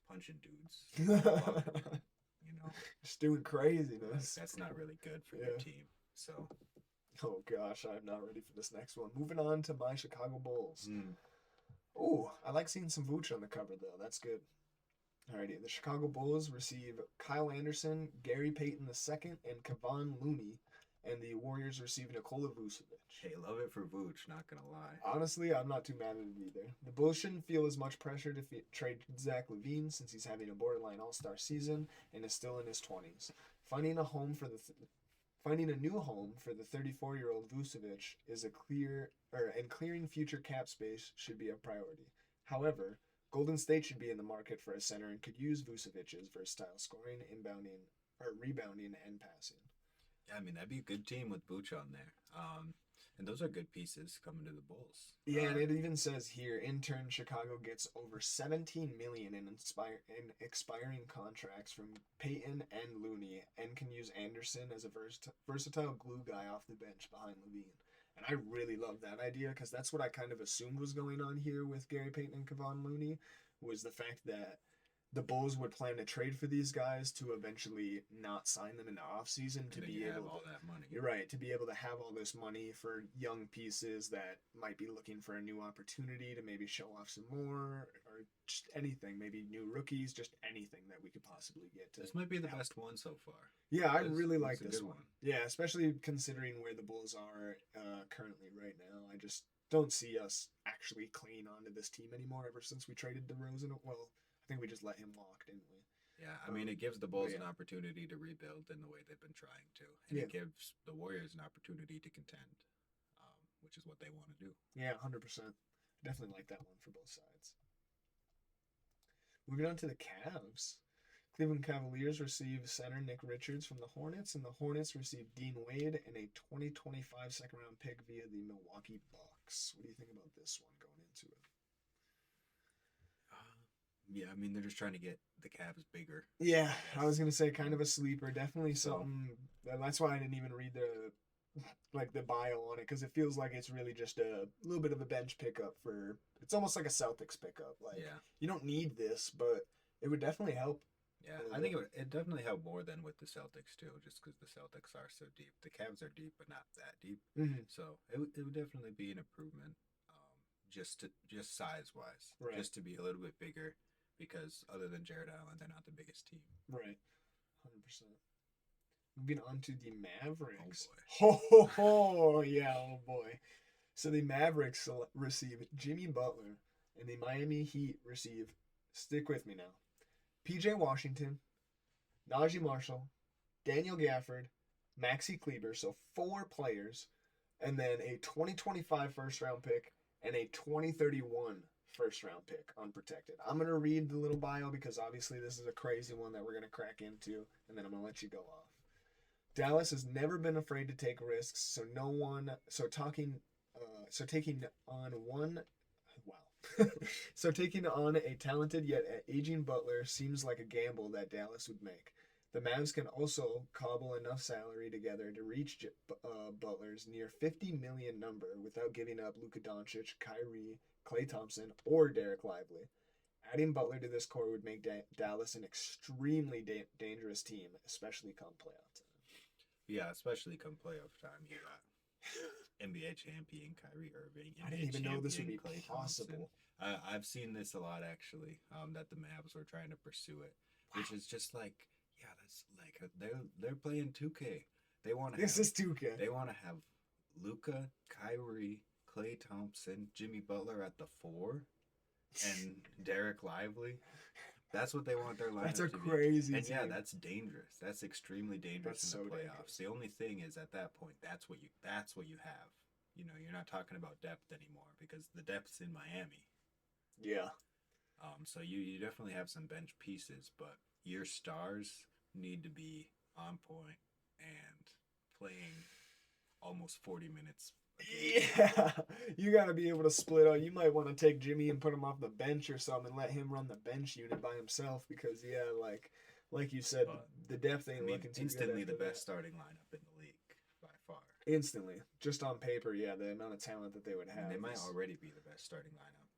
punching dudes, you know, Just doing craziness. that's not really good for your Yeah. team. So, Oh gosh, I'm not ready for this next one. Moving on to my Chicago Bulls. mm, Oh, I like seeing some Vooch on the cover though. That's good. Alrighty, the Chicago Bulls receive Kyle Anderson, Gary Payton II, and Kevon Looney, and the Warriors receive Nikola Vucevic. hey, love it for Vooch, not going to lie. Honestly, I'm not too mad at it either. The Bulls shouldn't feel as much pressure to trade Zach LaVine since he's having a borderline All-Star season and is still in his 20s. Finding a new home for the 34-year-old Vucevic is and clearing future cap space should be a priority. However, Golden State should be in the market for a center and could use Vucevic's versatile scoring, inbounding, or rebounding and passing. Yeah, I mean that'd be a good team with Booch on there. And those are good pieces coming to the Bulls. Yeah, and it even says here, in turn, Chicago gets over 17 million in expiring contracts from Peyton and Looney, and can use Anderson as a versatile glue guy off the bench behind Levine. And I really love that idea because that's what I kind of assumed was going on here with Gary Payton and Kevon Looney, was the fact that the Bulls would plan to trade for these guys to eventually not sign them in the offseason to And then be you have able all to. that money. You're right, to be able to have all this money for young pieces that might be looking for a new opportunity to maybe show off some more, or just anything, maybe new rookies, just anything that we could possibly get to. This might be the help. best one so far. Yeah, I It's- really like it's a this good one. Yeah, especially considering where the Bulls are currently right now. I just don't see us actually clinging on to this team anymore ever since we traded DeRozan. Well, I think we just let him walk, didn't we? Yeah, I mean, it gives the Bulls an yeah. opportunity to rebuild in the way they've been trying to, and Yeah. it gives the Warriors an opportunity to contend, which is what they want to do. Yeah, 100%. Definitely like that one for both sides. Moving on to the Cavs. Cleveland Cavaliers receive center Nick Richards from the Hornets, and the Hornets receive Dean Wade and a 2025 second round pick via the Milwaukee Bucks. What do you think about this one going into it? Yeah, I mean, they're just trying to get the Cavs bigger. Yeah, I was gonna say kind of a sleeper. Definitely So- something. That's why I didn't even read the bio on it, because it feels like it's really just a little bit of a bench pickup for. It's almost like a Celtics pickup. Like Yeah, you don't need this, but it would definitely help. yeah. I think it definitely helped more than with the Celtics too, just because the Celtics are so deep. The Cavs are deep, but not that deep. Mm-hmm. So it would definitely be an improvement, just size wise, Right. just to be a little bit bigger. Because other than Jared Allen, they're not the biggest team. Right, 100%. Moving on to the Mavericks. Oh, Ho ho ho! Yeah, oh boy. So the Mavericks receive Jimmy Butler, and the Miami Heat receive. Stick with me now. P.J. Washington, Najee Marshall, Daniel Gafford, Maxi Kleber. So 4 players, and then a 2025 first round pick and a 2031 first round pick unprotected. I'm going to read the little bio because obviously this is a crazy one that we're going to crack into, and then I'm going to let you go off. Dallas has never been afraid to take risks, so taking on one so taking on a talented yet aging Butler seems like a gamble that Dallas would make. The Mavs can also cobble enough salary together to reach Butler's near 50 million number without giving up Luka Doncic, Kyrie, Klay Thompson, or Derek Lively. Adding Butler to this core would make Dallas an extremely dangerous team, especially come playoff time. Yeah, especially come playoff time. You got NBA champion Kyrie Irving. I didn't even know this would be Klay possible. Thompson. I've seen this a lot actually. That the Mavs were trying to pursue it, which is just like, yeah, that's like they're playing 2K. They want to. This is 2K. They want to have Luka, Kyrie, Klay Thompson, Jimmy Butler at the 4, and Derek Lively. That's what they want their lineup That's a to crazy be. And yeah, team. that's dangerous. That's extremely dangerous That's in the so playoffs. dangerous. The only thing is at that point, that's what you have. You know, you're not talking about depth anymore because the depth's in Miami. Yeah. So you definitely have some bench pieces, but your stars need to be on point and playing almost 40 minutes. Yeah, you got to be able to split out. You might want to take Jimmy and put him off the bench or something and let him run the bench unit by himself because, yeah, like you said, But, the depth I ain't mean, looking too instantly good. the best starting lineup in the league by far. Instantly, just on paper, yeah, the amount of talent that they would I have. mean, they might is- already be the best starting lineup.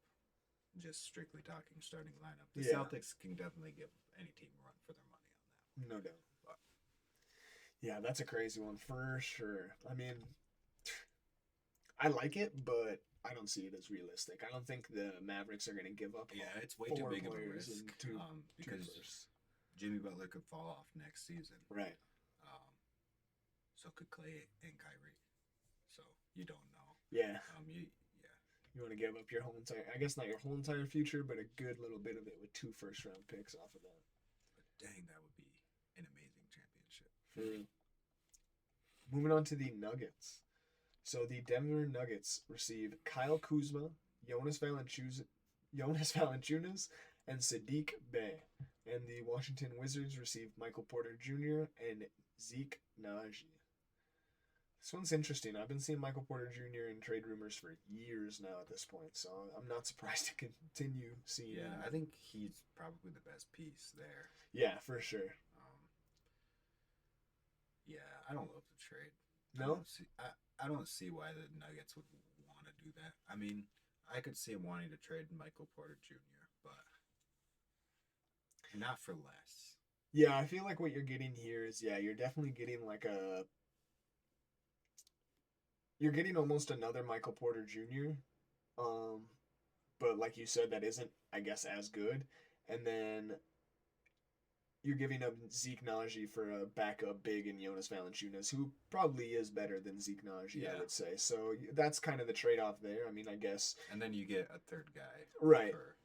Just strictly talking starting lineup. The Yeah. Celtics can definitely give any team a run for their money on that. No doubt. But- Yeah, that's a crazy one for sure. I mean, I like it, but I don't see it as realistic. I don't think the Mavericks are going to give up. Yeah, it's way 4 too big of a players and risk two because firsts. Jimmy Butler could fall off next season. Right. So could Klay and Kyrie. So you don't know. Yeah. Yeah. You want to give up your whole entire, I guess not your whole entire future, but a good little bit of it with 2 first round picks off of that. But dang, that would be an amazing championship. For real. Moving on to the Nuggets. So the Denver Nuggets receive Kyle Kuzma, Jonas Jonas Valanciunas, and Sadiq Bey. And the Washington Wizards received Michael Porter Jr. and Zeke Naji. This one's interesting. I've been seeing Michael Porter Jr. in trade rumors for years now at this point, so I'm not surprised to continue seeing Yeah, him. I think he's probably the best piece there. Yeah, for sure. Yeah, I don't love the trade. No? I don't see why the Nuggets would want to do that. I mean, I could see him wanting to trade Michael Porter Jr., but not for less. Yeah, I feel like what you're getting here is, yeah, you're definitely getting like a. You're getting almost another Michael Porter Jr. Um, but like you said, that isn't, I guess, as good. And then you're giving up Zeke Naji for a backup big in Jonas Valanciunas, who probably is better than Zeke Naji, I Yeah. would say. So that's kind of the trade off there. I mean, I guess And then you get a third guy right. for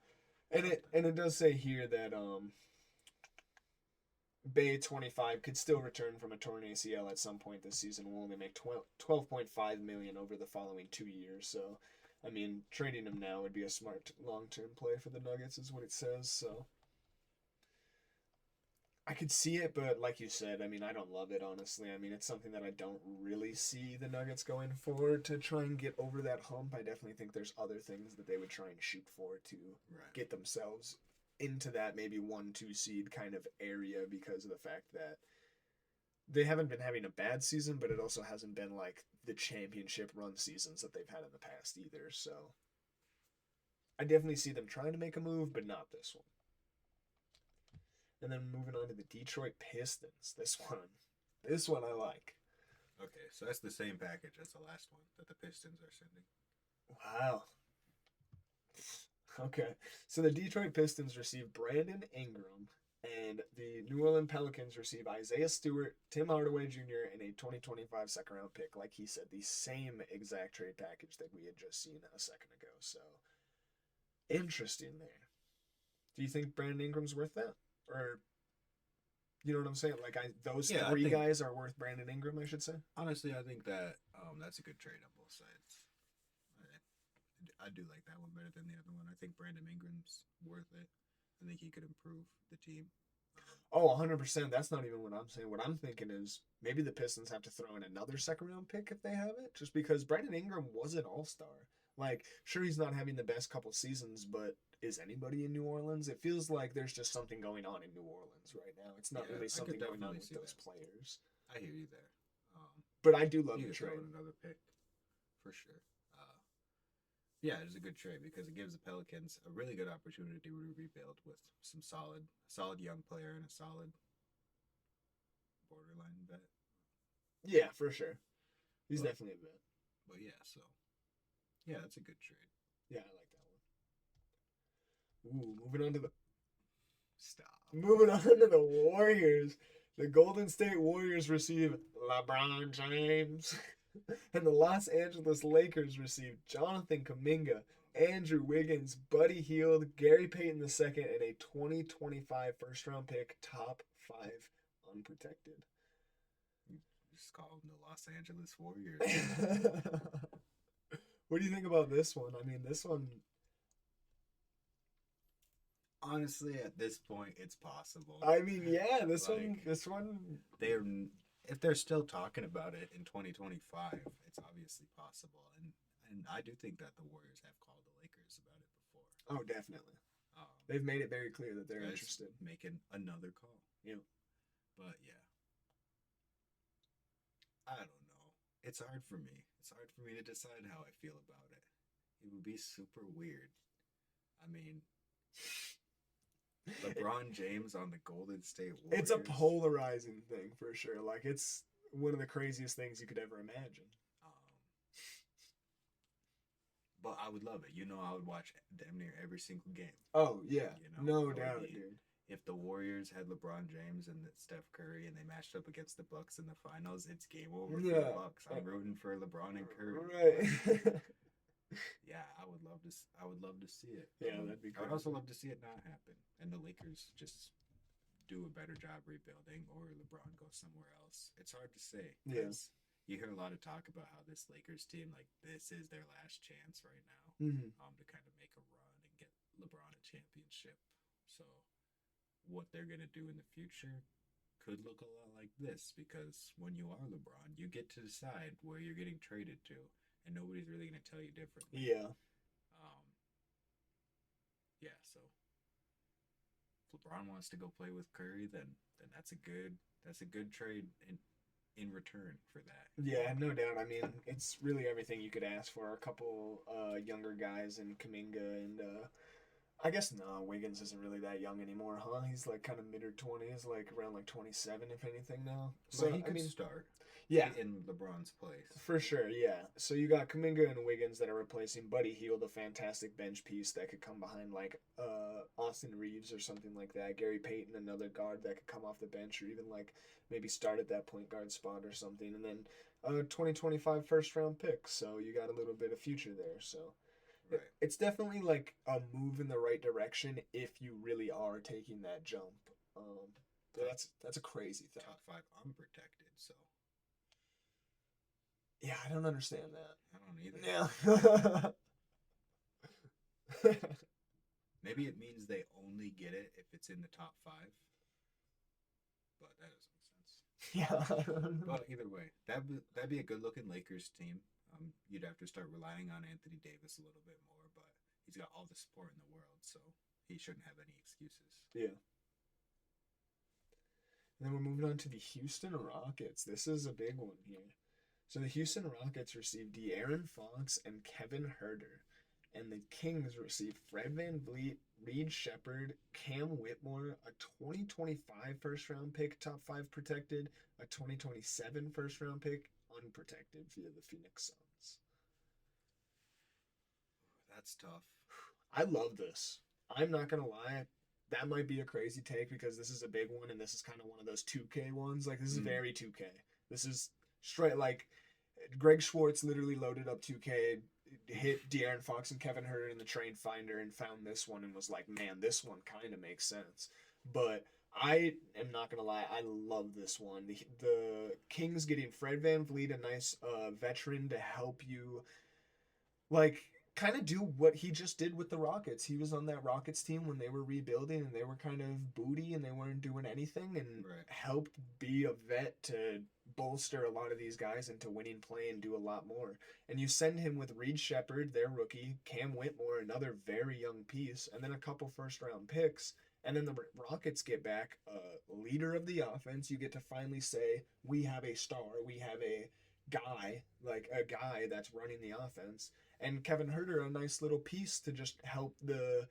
And it does say here that Bay 25 could still return from a torn ACL at some point this season. Will only make 12.5 million over the following 2 years. So, I mean, trading him now would be a smart long-term play for the Nuggets, is what it says. So, I could see it, but like you said, I mean, I don't love it, honestly. I mean, it's something that I don't really see the Nuggets going for to try and get over that hump. I definitely think there's other things that they would try and shoot for to right. get themselves into that maybe 1-2 seed kind of area because of the fact that they haven't been having a bad season, but it also hasn't been like the championship run seasons that they've had in the past either. So I definitely see them trying to make a move, but not this one. And then moving on to the Detroit Pistons. This one I like. Okay, so that's the same package as the last one that the Pistons are sending. Wow. Okay. So the Detroit Pistons receive Brandon Ingram, and the New Orleans Pelicans receive Isaiah Stewart, Tim Hardaway Jr., and a 2025 second round pick. Like he said, the same exact trade package that we had just seen a second ago. So interesting there. Do you think Brandon Ingram's worth that? Or you know what I'm saying? Like those Yeah, I three think- guys are worth Brandon Ingram, I should say. Honestly, I think that that's a good trade on both sides. I do like that one better than the other one. I think Brandon Ingram's worth it. I think he could improve the team. Oh, 100%. That's not even what I'm saying. What I'm thinking is maybe the Pistons have to throw in another second round pick if they have it, just because Brandon Ingram was an all-star. Like, sure, he's not having the best couple seasons, but is anybody in New Orleans? It feels like there's just something going on in New Orleans right now. It's not Yeah, really I something could going on definitely with see those that. players. I hear you there. But I do love You the could throw trade. in another pick for sure. Yeah, it's a good trade because it gives the Pelicans a really good opportunity to rebuild with some solid young player and a solid borderline vet. Yeah, for sure. He's Well- definitely a vet. But yeah, that's a good trade. Yeah, I like that one. Ooh, moving on to the Stop. Warriors. The Golden State Warriors receive LeBron James. And the Los Angeles Lakers receive Jonathan Kuminga, Andrew Wiggins, Buddy Hield, Gary Payton II, and a 2025 first round pick, top 5 unprotected. Just call them the Los Angeles Warriors. What do you think about this one? I mean, this one. Honestly, at this point, it's possible. I mean, yeah, this Like- one. They're if they're still talking about it in 2025, it's obviously possible, and I do think that the Warriors have called the Lakers about it before. Oh, definitely. Um, They've made it very clear that they're guys interested. making another call. Yeah. But yeah, I don't know. It's hard for me. It's hard for me to decide how I feel about it. It would be super weird. I mean, LeBron James on the Golden State Warriors. It's a polarizing thing for sure. Like it's one of the craziest things you could ever imagine. But I would love it. You know, I would watch damn near every single game. Oh yeah, You know, no I would doubt, be- dude. If the Warriors had LeBron James and Steph Curry and they matched up against the Bucks in the finals, it's game over for the Yeah. Bucks. I'm rooting for LeBron and Curry. Right. Yeah, I would love to. I would love to see it. Yeah, that'd be I would also crazy. love to see it not happen, and the Lakers just do a better job rebuilding, or LeBron goes somewhere else. It's hard to say. Yeah. 'Cause you hear a lot of talk about how this Lakers team, like this is their last chance right now, Mhm. to kind of make a run and get LeBron a championship. So what they're going to do in the future could look a lot like this because when you are LeBron, you get to decide where you're getting traded to, and nobody's really going to tell you differently. Yeah. Yeah, so if LeBron wants to go play with Curry, then that's a good trade in return for that. Yeah, no doubt. I mean, it's really everything you could ask for. A couple younger guys in Kaminga and I guess no, Wiggins isn't really that young anymore, huh? He's like kind of mid or 20s, like around like 27 if anything now. So So, he I could mean, start yeah, in LeBron's place. for sure, yeah. So you got Kaminga and Wiggins that are replacing Buddy Hield, a fantastic bench piece that could come behind like Austin Reeves or something like that. Gary Payton, another guard that could come off the bench or even like maybe start at that point guard spot or something. And then 2025 first round pick. So you got a little bit of future there. So Right. it's definitely like a move in the right direction if you really are taking that jump. But that's a crazy thought. Top five unprotected, so Yeah, I don't understand that. I don't either. Yeah. Maybe it means they only get it if it's in the top five, but that doesn't make sense. Yeah. But either way, that'd be a good looking Lakers team. You'd have to start relying on Anthony Davis a little bit more, but he's got all the support in the world, so he shouldn't have any excuses. Yeah. And then we're moving on to the Houston Rockets. This is a big one here. So the Houston Rockets received De'Aaron Fox and Kevin Herter. And the Kings received Fred Van Vliet, Reed Shepard, Cam Whitmore, a 2025 first round pick, top 5 protected, a 2027 first round pick, unprotected via the Phoenix Suns. That's tough. I love this. I'm not going to lie. That might be a crazy take because this is a big one and this is kind of one of those 2K ones. Like, this is very 2K. This is straight, like, Greg Schwartz literally loaded up 2K, hit De'Aaron Fox and Kevin Herter in the train finder and found this one and was like, man, this one kind of makes sense. But I am not going to lie. I love this one. The Kings getting Fred Van Vliet, a nice veteran to help you, like, kind of do what he just did with the Rockets. He was on that Rockets team when they were rebuilding and they were kind of booty and they weren't doing anything and Right. helped be a vet to bolster a lot of these guys into winning play and do a lot more. And you send him with Reed Shepard, their rookie, Cam Whitmore, another very young piece, and then a couple first round picks. And then the Rockets get back a leader of the offense. You get to finally say, we have a star, we have a guy, like a guy that's running the offense. And Kevin Herter, a nice little piece to just help the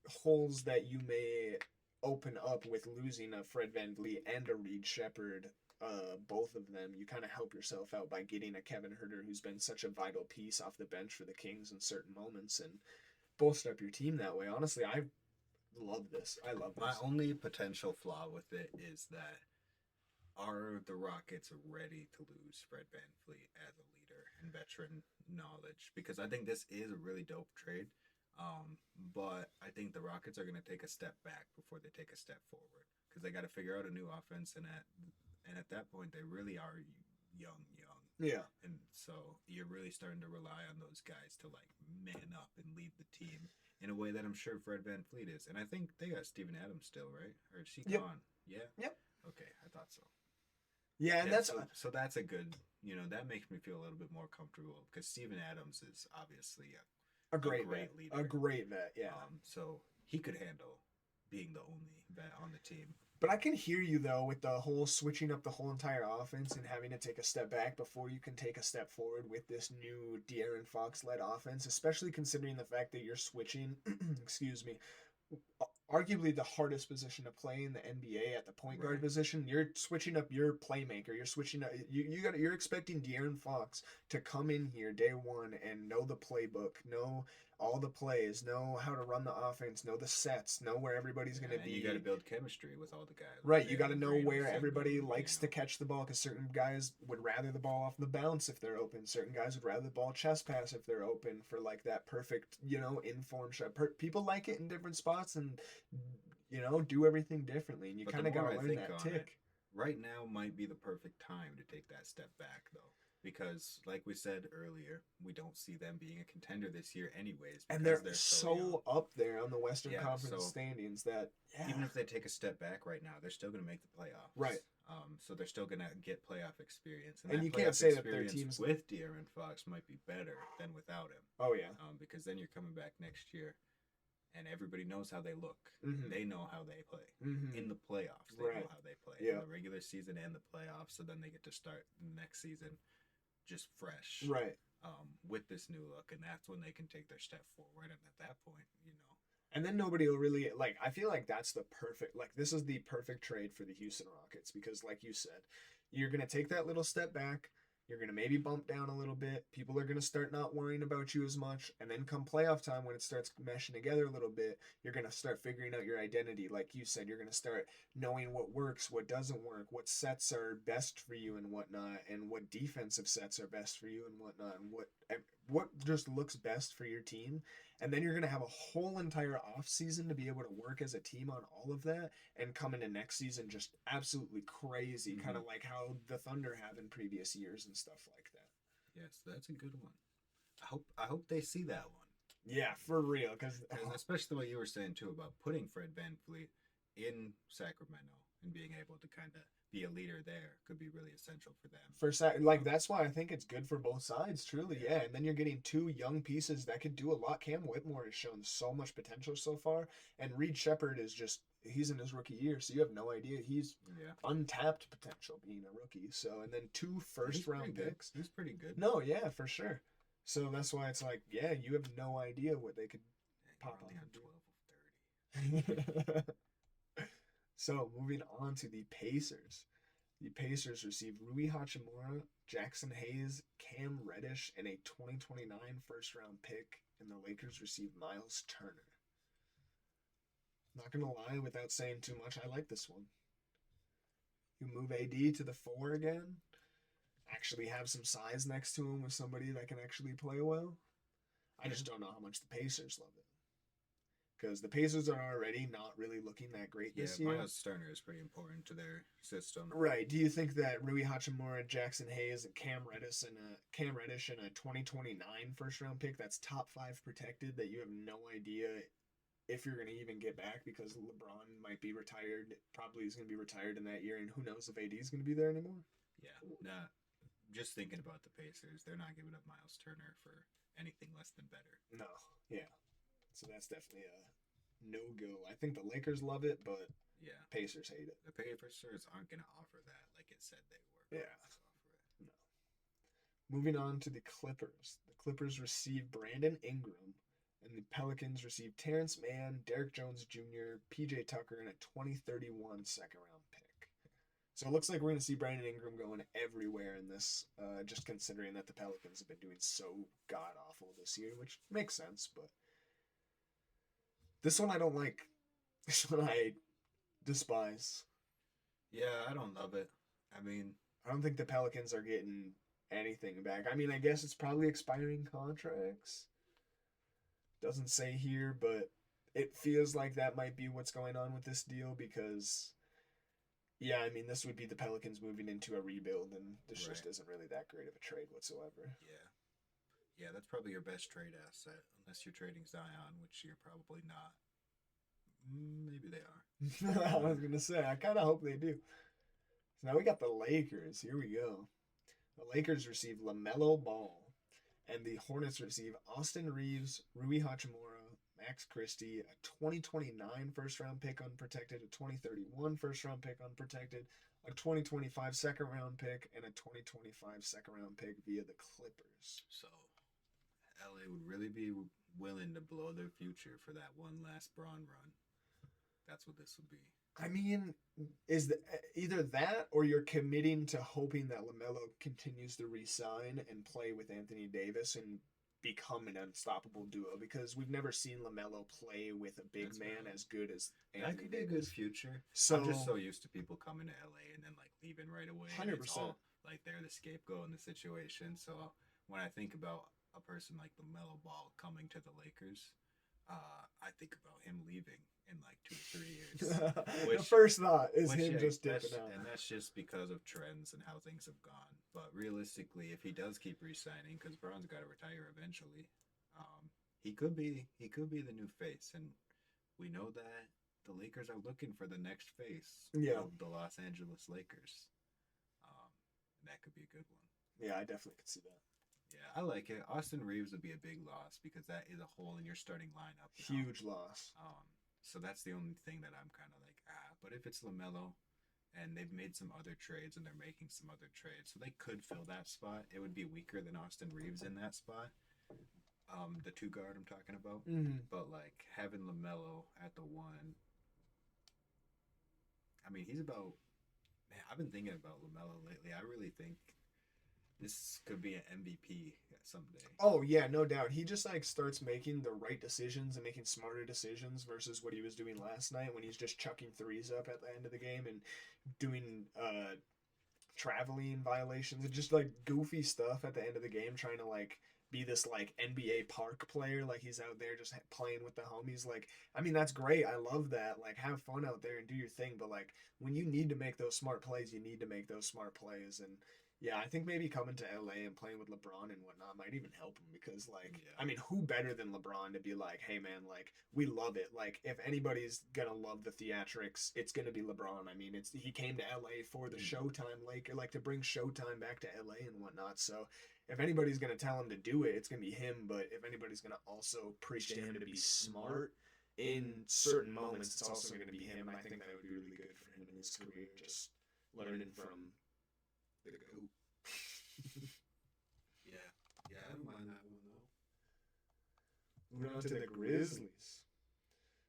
holes that you may open up with losing a Fred Van Vliet and a Reed Shepard. Both of them, you kind of help yourself out by getting a Kevin Herter who's been such a vital piece off the bench for the Kings in certain moments and bolster up your team that way. Honestly, I love this. I love this. My only potential flaw with it is that are the Rockets ready to lose Fred Van Vliet as a leader and veteran knowledge? Because I think this is a really dope trade. But I think the Rockets are going to take a step back before they take a step forward because they got to figure out a new offense, and at that point they really are young. Yeah. And so you're really starting to rely on those guys to like man up and lead the team in a way that I'm sure Fred Van Vliet is. And I think they got Steven Adams still, right? Or is he Yep. gone? Yeah. Yep. Okay, I thought so. Yeah, and Yeah, that's so that's a good, that makes me feel a little bit more comfortable because Steven Adams is obviously a great great vet. leader. A great vet, yeah. So he could handle being the only vet on the team. But I can hear you though with the whole switching up the whole entire offense and having to take a step back before you can take a step forward with this new De'Aaron Fox led offense, especially considering the fact that you're switching, excuse me, arguably the hardest position to play in the NBA at the point guard Right. position. You're switching up your playmaker. You're switching up, you're expecting De'Aaron Fox to come in here day one and know the playbook, know all the plays, know how to run the offense, know the sets, know where everybody's going to And be. you got to build chemistry with all the guys. Right, you got to know Green, where Sengun, everybody likes to catch the ball because certain guys would rather the ball off the bounce if they're open. Certain guys would rather the ball chest pass if they're open for like that perfect, informed shot. People like it in different spots and, do everything differently. And you But kind the of got more to I learn think that on tick. Right now might be the perfect time to take that step back, though. because, like we said earlier, we don't see them being a contender this year, anyways, And because they're so young. so up there on the Western Yeah, Conference so standings that even if they take a step back right now, they're still going to make the playoffs. Right. So they're still going to get playoff experience, And that you can't playoff say that their experience teams. with De'Aaron Fox might be better than without him. Oh yeah. Because then you're coming back next year, and everybody knows how they look. Mhm. They know how they play Mhm. in the playoffs. They Right. know how they play Yeah. in the regular season and the playoffs. So then they get to start the next season just fresh, Right. with this new look, and that's when they can take their step forward. And at that point, And then nobody will really like. I feel like that's the perfect. Like this is the perfect trade for the Houston Rockets because, like you said, you're gonna take that little step back. You're gonna maybe bump down a little bit. People are gonna start not worrying about you as much, and then come playoff time when it starts meshing together a little bit, you're gonna start figuring out your identity. Like you said, you're gonna start knowing what works, what doesn't work, what sets are best for you and whatnot, and what defensive sets are best for you and whatnot, and what just looks best for your team. And then you're going to have a whole entire off season to be able to work as a team on all of that and come into next season just absolutely crazy, kind of like how the Thunder have in previous years and stuff like that. yes, that's a good one. I hope they see that one. Yeah, for real. Because Especially what you were saying too about putting Fred VanVleet in Sacramento and being able to kind of be a leader there could be really essential for them. like that's why I think it's good for both sides, truly. Yeah, and then you're getting two young pieces that could do a lot. Cam Whitmore has shown so much potential so far, and Reed Shepard is just he's in his rookie year, so you have no idea he's Yeah, untapped potential being a rookie. So and then two first round picks. He's pretty good. No, yeah, for sure. So that's why it's like, yeah, you have no idea what they could pop Only off on and 12 of 30. So moving on to the Pacers. The Pacers receive Rui Hachimura, Jackson Hayes, Cam Reddish, and a 2029 first round pick, and the Lakers receive Miles Turner. Not gonna lie, without saying too much, I like this one. You move AD to the 4 again, actually have some size next to him with somebody that can actually play well. I just don't know how much the Pacers love it. Because the Pacers are already not really looking that great this year. Miles Turner is pretty important to their system. Right. Do you think that Rui Hachimura, Jackson Hayes, and Cam Reddish and a 2029 first round pick that's top 5 protected that you have no idea if you're going to even get back because LeBron might be retired, probably is going to be retired in that year, and who knows if AD is going to be there anymore? Yeah. Nah, just thinking about the Pacers, they're not giving up Miles Turner for anything less than better. No. Yeah. So that's definitely a no-go. I think the Lakers love it, but Yeah. Pacers hate it. The Pacers aren't going to offer that like it said they were. going Yeah. to offer it. No. Moving on to the Clippers. The Clippers receive Brandon Ingram, and the Pelicans receive Terrence Mann, Derek Jones Jr., PJ Tucker, and a 2031 second-round pick. So it looks like we're going to see Brandon Ingram going everywhere in this, just considering that the Pelicans have been doing so god-awful this year, which makes sense, but this one I don't like. This one I despise. Yeah, I don't love it. I mean, I don't think the Pelicans are getting anything back. I mean, I guess it's probably expiring contracts. Doesn't say here, but it feels like that might be what's going on with this deal because, yeah, I mean, this would be the Pelicans moving into a rebuild, and this just Right. isn't really that great of a trade whatsoever. yeah. Yeah, that's probably your best trade asset, unless you're trading Zion, which you're probably not. Maybe they are. I was going to say, I kind of hope they do. So now we got the Lakers. Here we go. The Lakers receive LaMelo Ball, and the Hornets receive Austin Reeves, Rui Hachimura, Max Christie, a 2029 first round pick unprotected, a 2031 first round pick unprotected, a 2025 second round pick, and a 2025 second round pick via the Clippers. So, LA would really be willing to blow their future for that one last Braun run. That's what this would be. I mean, is either that or you're committing to hoping that LaMelo continues to re-sign and play with Anthony Davis and become an unstoppable duo because we've never seen LaMelo play with a big That's man right. as good as That Anthony could be a good Davis. future. So I'm just so used to people coming to LA and then like leaving right away. and it's 100%. all, like they're the scapegoat in the situation. So when I think about a person like LaMelo Ball coming to the Lakers, I think about him leaving in like 2 or 3 years. The Which, first thought is which him yeah, just that's, dipping out. and that's just because of trends and how things have gone. But realistically, if he does keep re-signing, because Braun's got to retire eventually, he could be the new face, and we know that the Lakers are looking for the next face Yeah. of the Los Angeles Lakers. And that could be a good one. Yeah, I definitely could see that. Yeah, I like it. Austin Reeves would be a big loss because that is a hole in your starting lineup. Now. Huge loss. So that's the only thing that I'm kind of like, But if it's LaMelo, and they've made some other trades, and they're making some other trades, so they could fill that spot. It would be weaker than Austin Reeves in that spot. The 2 guard I'm talking about. Mm-hmm. But like having LaMelo at the 1. I mean, he's about. Man, I've been thinking about LaMelo lately. I really think this could be an MVP someday. Oh yeah, no doubt. He just like starts making the right decisions and making smarter decisions versus what he was doing last night when he's just chucking threes up at the end of the game and doing traveling violations and just like goofy stuff at the end of the game, trying to like be this like NBA park player, like he's out there just playing with the homies. Like, I mean, that's great. I love that. Like, have fun out there and do your thing. But like, when you need to make those smart plays, you need to make those smart plays. And yeah, I think maybe coming to LA and playing with LeBron and whatnot might even help him because, like, Yeah. I mean, who better than LeBron to be like, hey man, like, we love it. Like, if anybody's gonna love the theatrics, it's gonna be LeBron. I mean, he came to LA for the Showtime Laker, like to bring Showtime back to LA and whatnot. So if anybody's gonna tell him to do it, it's gonna be him. But if anybody's gonna also preach to him to be smart in certain moments, it's also gonna be him. And I think that would be really good for him in his career, just learning from the GOAT. Yeah, I don't mind that one though. Moving on to the Grizzlies.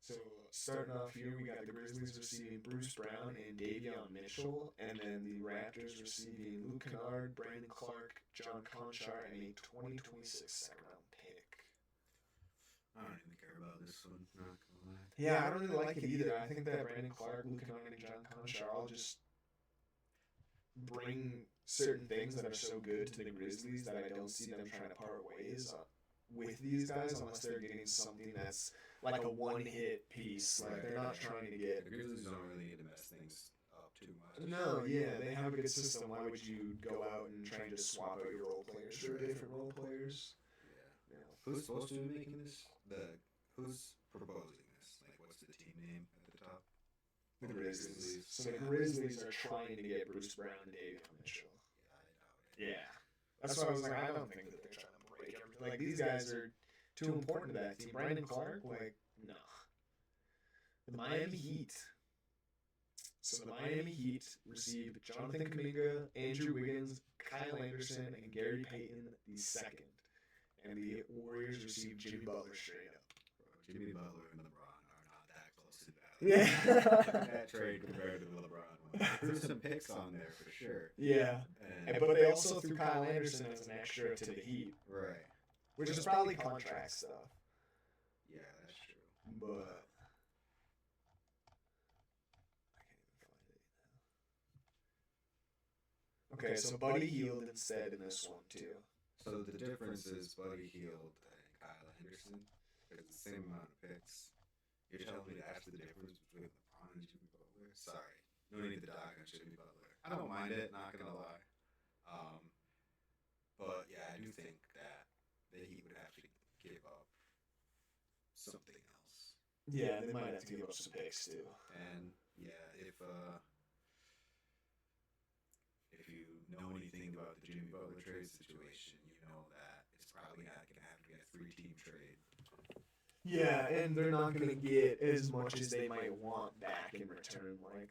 So starting off here, we got the Grizzlies receiving Bruce Brown and Davion Mitchell, and then the Raptors receiving Luke Kennard, Brandon Clark, John Conchar, and a 2026 second-round pick. I don't even care about this one. Not gonna lie. Yeah, I don't really like it either. I think that Brandon Clark, Luke Kennard, and John Conchar all just bring certain things that are so good to the Grizzlies that I don't see them trying to part ways with these guys unless they're getting something that's like a one-hit piece. Like, they're not trying to get... The Grizzlies don't really need to mess things up too much. No, yeah, they have a good system. Why would you go out and try and just swap out your role players for different role players? Yeah. Who's supposed to be making this? Who's proposing this? Like, what's the team name at the top? The Grizzlies. So the Grizzlies are trying to get Bruce Brown and Davion Mitchell. Yeah, I doubt it. Yeah. That's why I was like, I don't think that they're trying to break everything. Like, these guys are too important to that team. Brandon Clark, like, no. The Miami Heat. So the Miami Heat received Jonathan Kuminga, Andrew Wiggins, Kyle Anderson, and Gary Payton the second. And the Warriors received Jimmy Butler straight up. Bro, Jimmy Butler and LeBron are not that close to that. Yeah. That trade compared to the LeBron one. There's some picks on there for sure. Yeah. And, But they also threw Kyle Anderson as an extra to the Heat, right. which is probably contract stuff. Yeah, that's true. But I can't even find it now. Okay, so Buddy Hield instead in this one too. So the difference is Buddy Hield and Kyle Anderson. It's the same amount of picks. You're telling me that's the difference between LeBron and Jimmy Butler? Sorry. No need to dog on Jimmy Butler. I don't mind it, not gonna lie. But yeah, I do think that the Heat would have to give up something else. Yeah, they might have to give up some picks too. And yeah, if you know anything about the Jimmy Butler trade situation, you know that it's probably not going to have to be a 3-team trade. Yeah, and they're not going to get as much as they might want back in return. Like,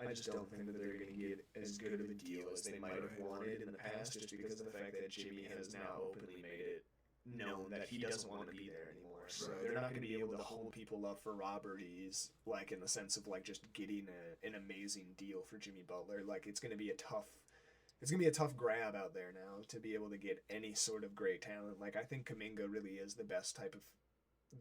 I just don't think that they're going to get as good of a deal as they might have wanted in the past, just because of the fact that Jimmy has now openly made it known that he doesn't want to be there anymore. So they're not going to be able to hold people up for robberies, like in the sense of like just getting an amazing deal for Jimmy Butler. Like, it's going to be a tough grab out there now to be able to get any sort of great talent. Like, I think Kuminga really is the best type of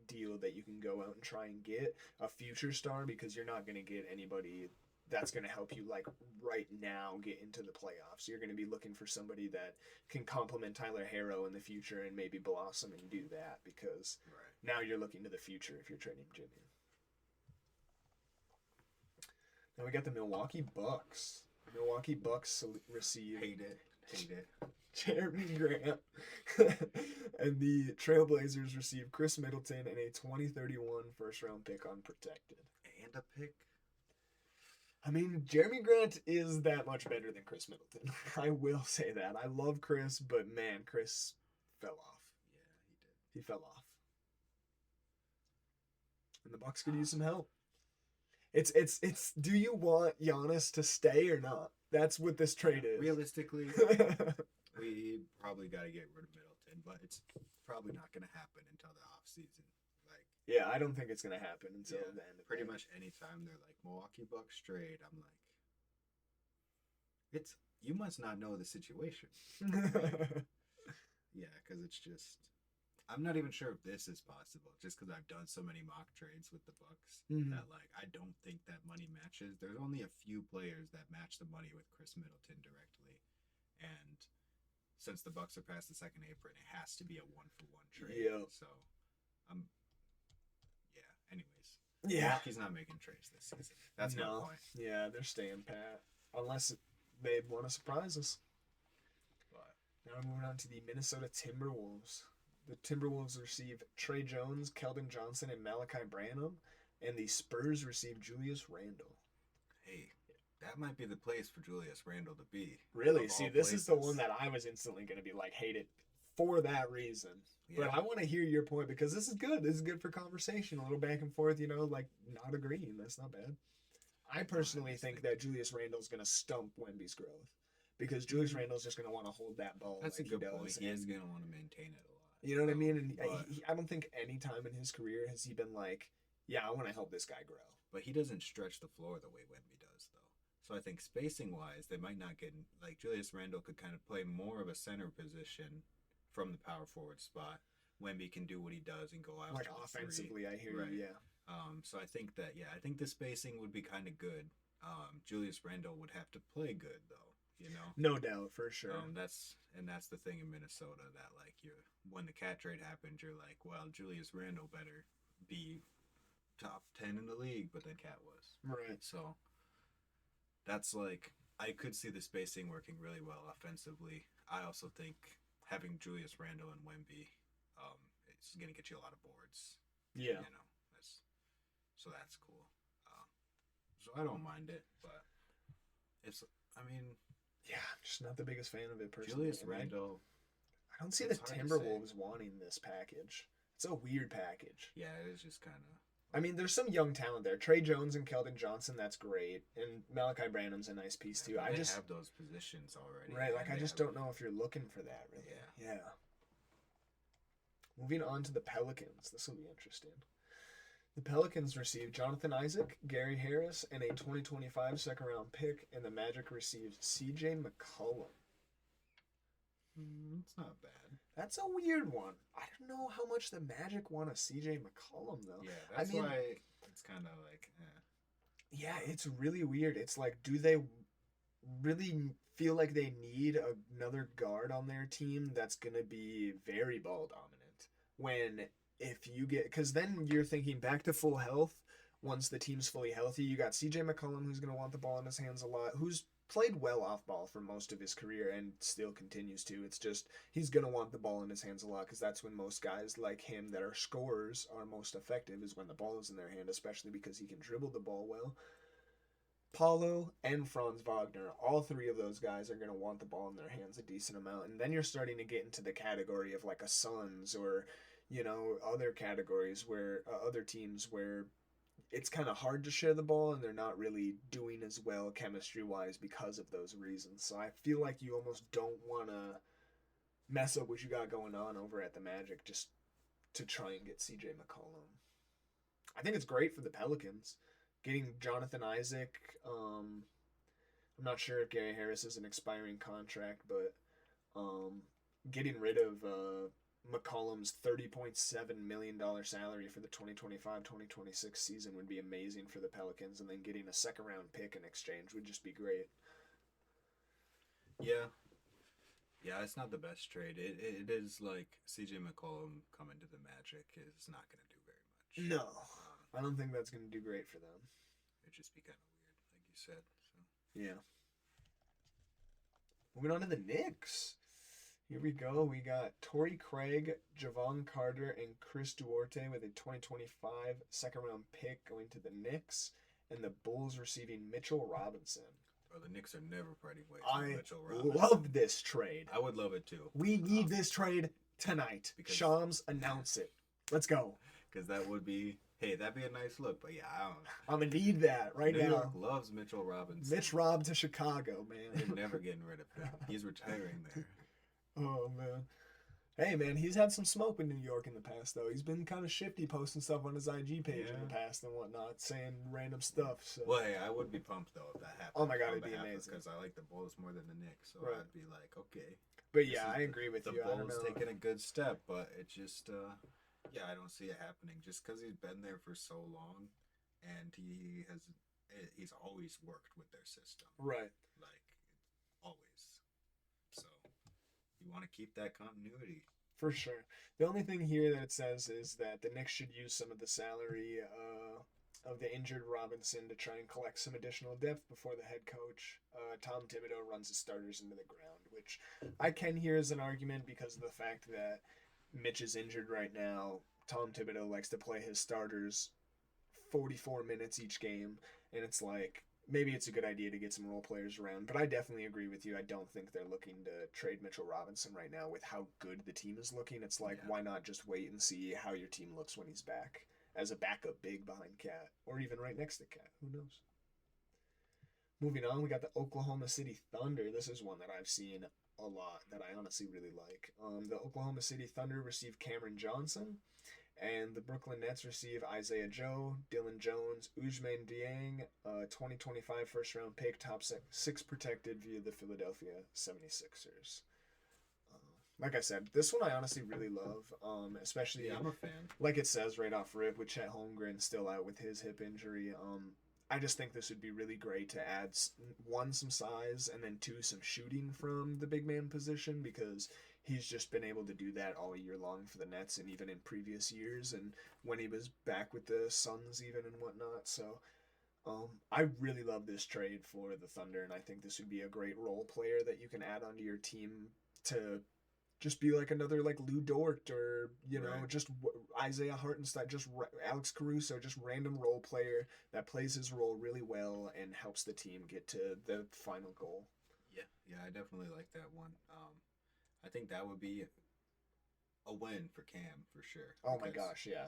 deal that you can go out and try and get a future star, because you're not going to get anybody that's going to help you like right now get into the playoffs. You're going to be looking for somebody that can complement Tyler Harrow in the future and maybe blossom and do that, because Right. now you're looking to the future if you're trading Jimmy. Now we got the Milwaukee Bucks. Milwaukee Bucks receive Hate it. Hate it. Jeremy Grant, and the Trailblazers receive Chris Middleton and a 2031 first-round pick unprotected. And a pick. I mean, Jeremy Grant is that much better than Chris Middleton. I will say that. I love Chris, but man, Chris fell off. Yeah, he did. He fell off. And the Bucks could use some help. It's do you want Giannis to stay or not? That's what this trade is. Realistically, we probably got to get rid of Middleton, but it's probably not going to happen until the offseason. Like, Yeah, I don't think it's going to happen until yeah, the end of pretty May. much anytime they're like Milwaukee Bucks trade, I'm like, it's you must not know the situation. Yeah, because it's just I'm not even sure if this is possible, just because I've done so many mock trades with the Bucks Mhm. that like I don't think that money matches. There's only a few players that match the money with Chris Middleton directly, and since the Bucks are past the second apron, it has to be a 1-for-1 trade. Yeah. So, yeah. Anyways, Yeah. Milwaukee's not making trades this season. That's No. my point. Yeah, they're staying pat. Unless they want to surprise us. But Now we're moving on to the Minnesota Timberwolves. The Timberwolves receive Trey Jones, Keldon Johnson, and Malachi Branham. And the Spurs receive Julius Randle. hey, that might be the place for Julius Randle to be. Really? Of See, all this is the places. one that I was instantly going to be like, hate it for that reason. Yeah. But I want to hear your point, because this is good. This is good for conversation. A little back and forth, like not agreeing. That's not bad. I personally think that Julius Randle's going to stump Wemby's growth, because Julius Randle's just going to want to hold that ball. That's like a good he point. does. He is And going to want to maintain it a lot. you know what I mean? And But, I don't think any time in his career has he been like, yeah, I want to help this guy grow. but he doesn't stretch the floor the way Wemby does, though. So I think spacing wise, they might not get like Julius Randle could kind of play more of a center position from the power forward spot. Wemby can do what he does and go out Like to the offensively, I hear Right. you, yeah. So I think that I think the spacing would be kind of good. Julius Randle would have to play good though, No doubt, for sure. That's the thing in Minnesota, that like when the cat trade happened, you're like, well, Julius Randle better be top 10 in the league, but then Cat was. Right. So that's like I could see the spacing working really well offensively. I also think having Julius Randle and Wemby, it's gonna get you a lot of boards. Yeah. That's cool. So I don't mind it, but I mean, Yeah, I'm just not the biggest fan of it personally. Julius And Randle. I don't see the It's hard to Timberwolves wanting this package. It's a weird package. Yeah, it is just kind of. I mean, there's some young talent there. Trey Jones and Keldon Johnson, that's great. And Malachi Branham's a nice piece too. I They just have those positions already. right, like and I they just have- don't know if you're looking for that really. Yeah. Yeah. Moving on to the Pelicans. This will be interesting. The Pelicans received Jonathan Isaac, Gary Harris, and a 2025 second round pick, and the Magic received CJ McCollum. It's not bad. That's a weird one. I don't know how much the Magic want a CJ McCollum though. Yeah, I that's mean- why it's kind of like. Yeah, it's really weird. It's like, do they really feel like they need another guard on their team that's going to be very ball dominant? When if you get, because then you're thinking back to full health. Once the team's fully healthy, you got CJ McCollum, who's going to want the ball in his hands a lot, who's played well off ball for most of his career and still continues to. It's just he's going to want the ball in his hands a lot, because that's when most guys like him that are scorers are most effective, is when the ball is in their hand, especially because he can dribble the ball well. Paulo and Franz Wagner, all three of those guys are going to want the ball in their hands a decent amount. And then you're starting to get into the category of like a Suns or, other categories where other teams where it's kind of hard to share the ball and they're not really doing as well chemistry-wise because of those reasons. So I feel like you almost don't want to mess up what you got going on over at the Magic just to try and get CJ McCollum. I think it's great for the Pelicans. Getting Jonathan Isaac, I'm not sure if Gary Harris is an expiring contract, but getting rid of McCollum's $30.7 million salary for the 2025-2026 season would be amazing for the Pelicans, and then getting a second round pick in exchange would just be great. Yeah. Yeah, it's not the best trade. It is like CJ McCollum coming to the Magic is not going to do very much. No, I don't think that's going to do great for them. It'd just be kind of weird, like you said. So Yeah. Moving on to the Knicks. Here we go. We got Torrey Craig, Javon Carter, and Chris Duarte with a 2025 second round pick going to the Knicks, and the Bulls receiving Mitchell Robinson. Bro, the Knicks are never parting ways with I Mitchell Robinson. love this trade. I would love it too. We need this trade tonight. Because- Shams, announce it. Let's go. Because that would be, hey, that'd be a nice look. But yeah, I don't know. I'm going to need that right New now. York loves Mitchell Robinson. Mitch Rob to Chicago, man. They're never getting rid of him. He's retiring there. Oh, man. Hey, man, he's had some smoke with New York in the past, though. He's been kind of shifty posting stuff on his IG page in the past and whatnot, saying random stuff. So. Well, hey, I would be pumped, though, if that happened. Oh, my God, it'd be amazing. Because I like the Bulls more than the Knicks. So Right. I'd be like, okay. But yeah, I agree with the you. I don't Bulls know. taking a good step, but it just, yeah, I don't see it happening. Just because he's been there for so long and he's always worked with their system. Right. Like, always. So, you want to keep that continuity. For sure. The only thing here that it says is that the Knicks should use some of the salary of the injured Robinson to try and collect some additional depth before the head coach, Tom Thibodeau, runs his starters into the ground, which I can hear as an argument because of the fact that Mitch is injured right now. Tom Thibodeau likes to play his starters 44 minutes each game, and it's like, maybe it's a good idea to get some role players around, but I definitely agree with you. I don't think they're looking to trade Mitchell Robinson right now with how good the team is looking. It's like, why not just wait and see how your team looks when he's back as a backup big behind Cat, or even right next to Cat. Who knows? Moving on, we got the Oklahoma City Thunder. This is one that I've seen a lot that I honestly really like. The Oklahoma City Thunder received Cameron Johnson, and the Brooklyn Nets receive Isaiah Joe, Dylan Jones, Ousmane Dieng, 2025 first round pick, top six protected via the Philadelphia 76ers. Like I said, this one I honestly really love, especially Yeah, I'm a fan. like it says right off rip with Chet Holmgren still out with his hip injury. I just think this would be really great to add one, some size, and then two, some shooting from the big man position, because he's just been able to do that all year long for the Nets and even in previous years and when he was back with the Suns even and whatnot. So I really love this trade for the Thunder, and I think this would be a great role player that you can add onto your team to just be like another like Lou Dort or, you know, Right. just Isaiah Hartenstein, just Alex Caruso, just random role player that plays his role really well and helps the team get to the final goal. Yeah, I definitely like that one. I think that would be a win for Cam for sure. Oh my because, gosh, yeah.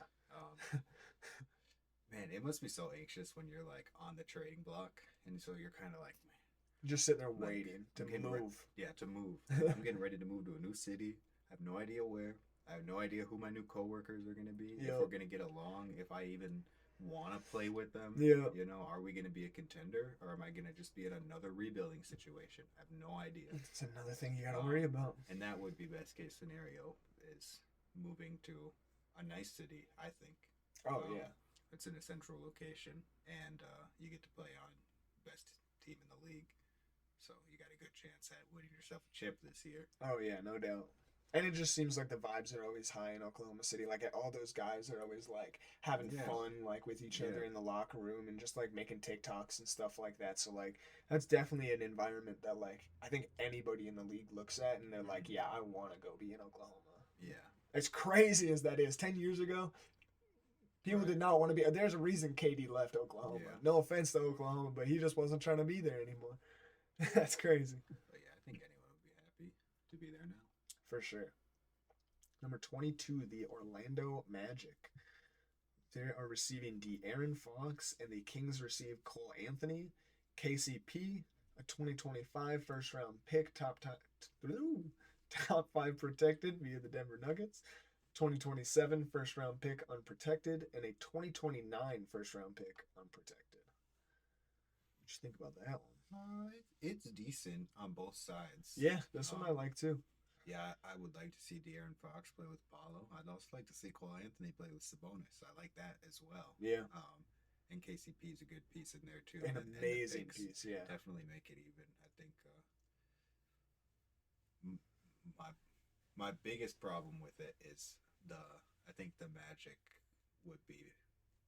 Man, it must be so anxious when you're like on the trading block, and so you're kind of like, man, Just sitting there like, waiting to I'm getting move. to move. I'm getting ready to move to a new city. I have no idea where. I have no idea who my new coworkers are gonna be. If Yep. we're gonna get along. If I even want to play with them. Yeah. You know, are we gonna be a contender, or am I gonna just be in another rebuilding situation? I have no idea. It's another thing you gotta worry about. And that would be best case scenario, is moving to a nice city, I think. Oh yeah. It's in a central location, and you get to play on best team in the league. So you got a good chance at winning yourself a chip this year. Oh yeah, no doubt. And it just seems like the vibes are always high in Oklahoma City. Like all those guys are always like having Yeah. fun, like with each other Yeah. in the locker room and just like making TikToks and stuff like that. So like that's definitely an environment that like I think anybody in the league looks at and they're like, yeah, I want to go be in Oklahoma. Yeah. As crazy as that is, 10 years ago, people Right. did not want to be. There's a reason KD left Oklahoma. Yeah. No offense to Oklahoma, but he just wasn't trying to be there anymore. That's crazy. But yeah, I think anyone would be happy to be there now. For sure. Number 22, the Orlando Magic. They are receiving De'Aaron Fox, and the Kings receive Cole Anthony, KCP, a 2025 first round pick, top 5 protected via the Denver Nuggets, 2027 first round pick unprotected, and a 2029 first round pick unprotected. What you think about that one? It's decent on both sides. Yeah, this one I like too. Yeah, I would like to see De'Aaron Fox play with Paulo. I'd also like to see Cole Anthony play with Sabonis. I like that as well. Yeah, And KCP is a good piece in there too, an and the amazing picks piece. Yeah, definitely make it even. I think m- my my biggest problem with it is the I think the Magic would be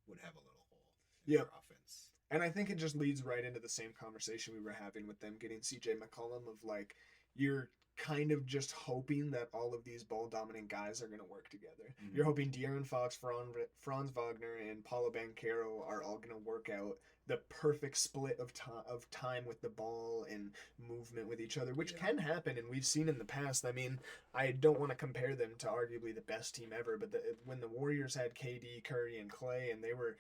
would have a little hole in yeah. their offense. And I think it just leads right into the same conversation we were having with them getting CJ McCollum of like you're kind of just hoping that all of these ball dominant guys are going to work together. You're Mm-hmm. hoping De'Aaron Fox, Franz Wagner, and Paulo Banchero are all going to work out the perfect split of time with the ball and movement with each other, which Yeah. can happen, and we've seen in the past. I mean, I don't want to compare them to arguably the best team ever, but when the Warriors had KD, Curry, and Clay, and they were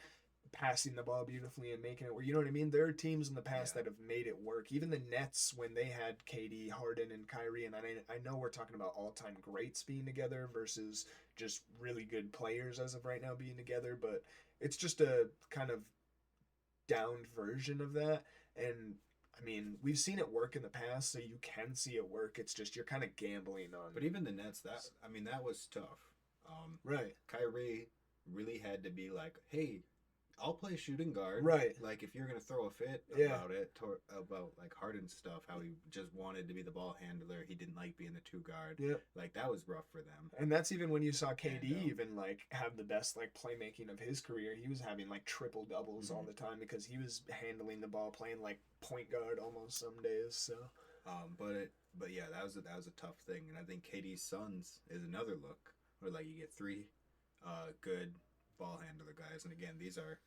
passing the ball beautifully and making it work. You know what I mean? There are teams in the past Yeah. that have made it work. Even the Nets when they had KD, Harden, and Kyrie, and I know we're talking about all-time greats being together versus just really good players as of right now being together, but it's just a kind of downed version of that. And I mean, we've seen it work in the past, so you can see it work. It's just you're kind of gambling But on. even the Nets, that was tough. Right. Kyrie really had to be like, "Hey, I'll play shooting guard." Right. Like if you're gonna throw a fit Yeah. about about like Harden stuff, how he just wanted to be the ball handler, he didn't like being the two guard. Yeah. Like that was rough for them. And that's even when you saw And KD even like have the best like playmaking of his career. He was having like triple doubles all mhm. the time because he was handling the ball, playing like point guard almost some days. So But yeah, that was a tough thing, and I think KD's Suns is another look where like you get three, good ball handler guys, and again these are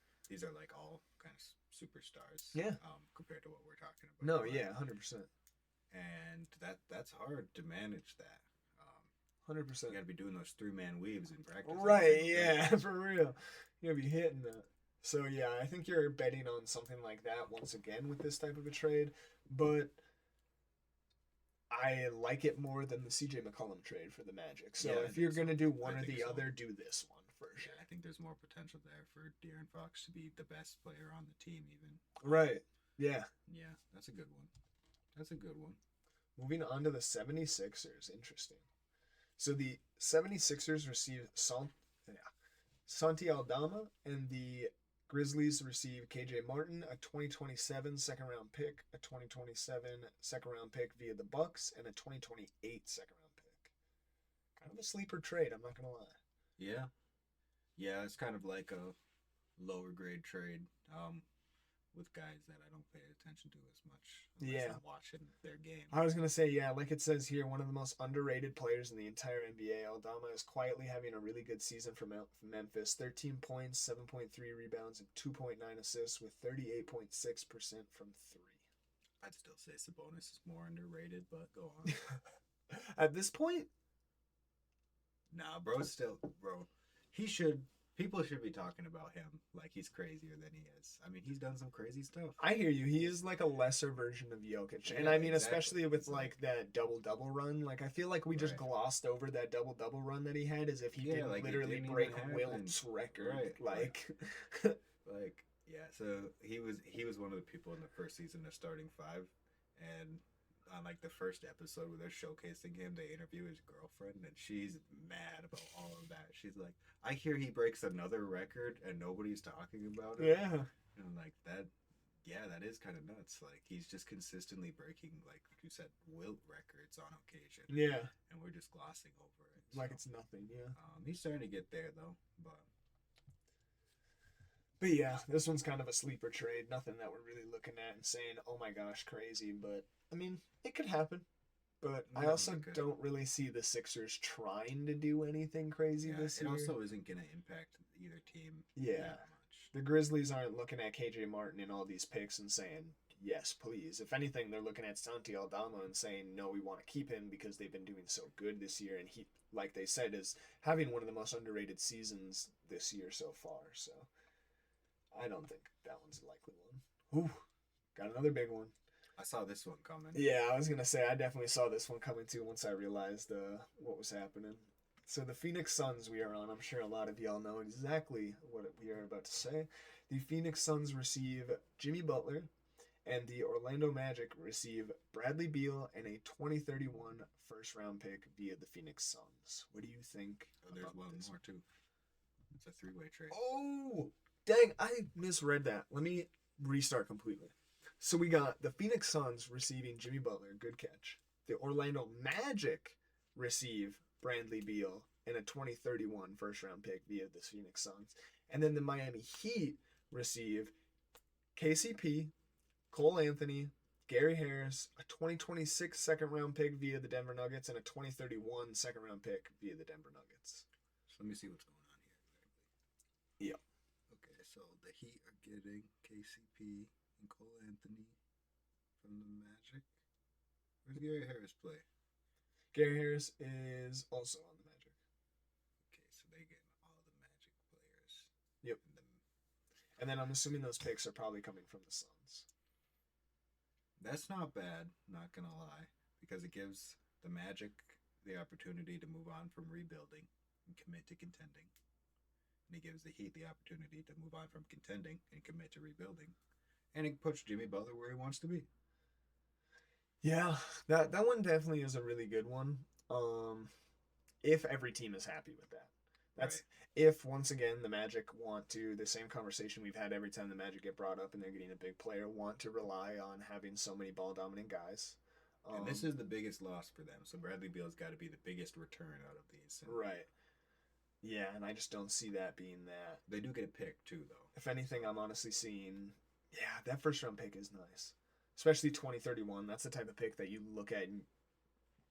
like all kind of superstars, yeah, compared to what we're talking about. no, But yeah, 100%, and that's hard to manage that. hundred You got percent. to be doing those 3-man weaves in practice every Right? single day. Yeah, for real. You're gonna be hitting that. So yeah, I think you're betting on something like that once again with this type of a trade, but I like it more than the CJ McCollum trade for the Magic. So Yeah, I if you're think gonna so. do I one or think the so. other, do this one for Yeah, sure. I think there's more potential there for De'Aaron Fox to be the best player on the team. Even Right. Yeah. yeah, that's a good one. That's a good one. Moving on to the 76ers. Interesting. So the 76ers receive Santi Aldama, and the Grizzlies receive KJ Martin, a 2027 second round pick, a 2027 second round pick via the Bucks, and a 2028 second round pick. Kind of a sleeper trade, I'm not going to lie. Yeah, yeah, it's kind of like a lower grade trade, with guys that I don't pay attention to as much unless Yeah. I'm watching their I games. was going to say, yeah, like it says here, one of the most underrated players in the entire NBA, Aldama is quietly having a really good season for Memphis. 13 points, 7.3 rebounds, and 2.9 assists with 38.6% from three. I'd still say Sabonis is more underrated, but go on. At this point, Nah, bro. He should. People should be talking about him like he's crazier than he is. I mean, he's done some crazy stuff. I hear you. He is like a lesser version of Jokic. And Yeah, I mean, exactly. especially with It's like that double double run. Like, I feel like we just Right. glossed over that double double run that he had as if he Yeah, didn't like it literally didn't even break happen. Wilt's record. Right. Like, Yeah. So he was one of the people in the first season of starting five, and on like the first episode where they're showcasing him, they interview his girlfriend, and she's mad about all of that. She's like, "I hear he breaks another record, and nobody's talking about it." yeah. And I'm like, that. Yeah, that is kind of nuts. Like he's just consistently breaking, like you said, Wilt records on occasion, Yeah. and we're just glossing over it. Like So, it's nothing. Yeah. he's starting to get there though, but But yeah, this one's kind of a sleeper trade. Nothing that we're really looking at and saying, oh my gosh, crazy. But I mean, it could happen. But I Yeah, also it could. don't really see the Sixers trying to do anything crazy yeah, this it year. also isn't going to impact either team Yeah. that much. The Grizzlies aren't looking at KJ Martin and all these picks and saying, yes, please. If anything, they're looking at Santi Aldama and saying, no, we want to keep him because they've been doing so good this year. And he, like they said, is having one of the most underrated seasons this year so far. So I don't think that one's a likely one. Ooh, got another big one. I saw this one coming. Yeah, I was going to say, I definitely saw this one coming too once I realized what was happening. So the Phoenix Suns we are on, I'm sure a lot of y'all know exactly what we are about to say. The Phoenix Suns receive Jimmy Butler And the Orlando Magic receive Bradley Beal and a 2031 first round pick via the Phoenix Suns. What do you think? Oh, there's about one this? more too. It's a three-way trade. Oh, dang, I misread that. Let me restart completely. So we got the Phoenix Suns receiving Jimmy Butler, good catch. The Orlando Magic receive Bradley Beal and a 2031 first round pick via the Phoenix Suns. And then the Miami Heat receive KCP, Cole Anthony, Gary Harris, a 2026 second round pick via the Denver Nuggets, and a 2031 second round pick via the Denver Nuggets. So let me see what's going on here exactly. Yep. Okay, so the Heat are getting KCP and Cole Anthony from the Magic. Where's Gary Harris play? Gary Harris is also on the Magic. Okay, so they're getting all the Magic players. Yep. And then I'm assuming those picks are probably coming from the Suns. That's not bad, not gonna lie, because it gives the Magic the opportunity to move on from rebuilding and commit to contending. And it gives the Heat the opportunity to move on from contending and commit to rebuilding. And it puts Jimmy Butler where he wants to be. Yeah, that one definitely is a really good one. If every team is happy with that. That's Right. if once again the Magic want to, the same conversation we've had every time the Magic get brought up and they're getting a big player, want to rely on having so many ball dominant guys. And this is the biggest loss for them. So Bradley Beal's got to be the biggest return out of these. And Right. Yeah, and I just don't see that being that. they do get a pick too, though. If anything, I'm honestly seeing, yeah, that first round pick is nice. Especially 2031. That's the type of pick that you look at and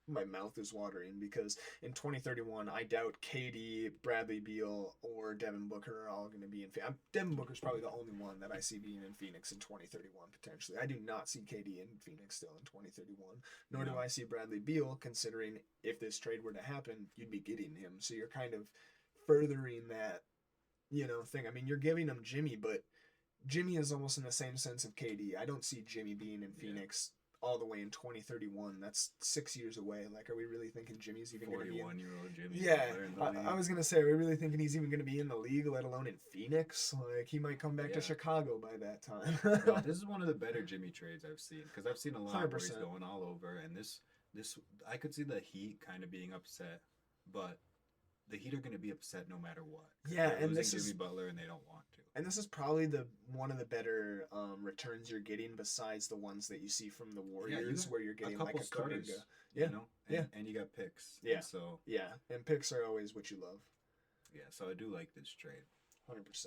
my mouth is watering because in 2031, I doubt KD, Bradley Beal, or Devin Booker are all going to be in Phoenix. Devin Booker's probably the only one that I see being in Phoenix in 2031 potentially. I do not see KD in Phoenix still in 2031, nor do No. I see Bradley Beal, considering if this trade were to happen, you'd be getting him. So you're kind of furthering that, thing. I mean, you're giving him Jimmy, but Jimmy is almost in the same sense of KD. I don't see Jimmy being in Phoenix all the way in 2031. That's 6 years away. Like, are we really thinking Jimmy's even going to be in? 41-year-old Jimmy Yeah, Butler in the I league. was going to say, are we really thinking he's even going to be in the league, let alone in Phoenix? Like, he might come back to Yeah. Chicago by that time. No, this is one of the better Jimmy trades I've seen because I've seen a lot where he's 100%. going all over, and this I could see the Heat kind of being upset, but the Heat are going to be upset no matter what. 'Cause Yeah, they're and losing this Jimmy is Butler, and they don't want to. and this is probably the one of the better returns you're getting besides the ones that you see from the Warriors, got where you're a getting couple like a starters, Kuminga. you Yeah, know, yeah. and you got picks. Yeah. And so Yeah, and picks are always what you love. so I do like this trade. 100%.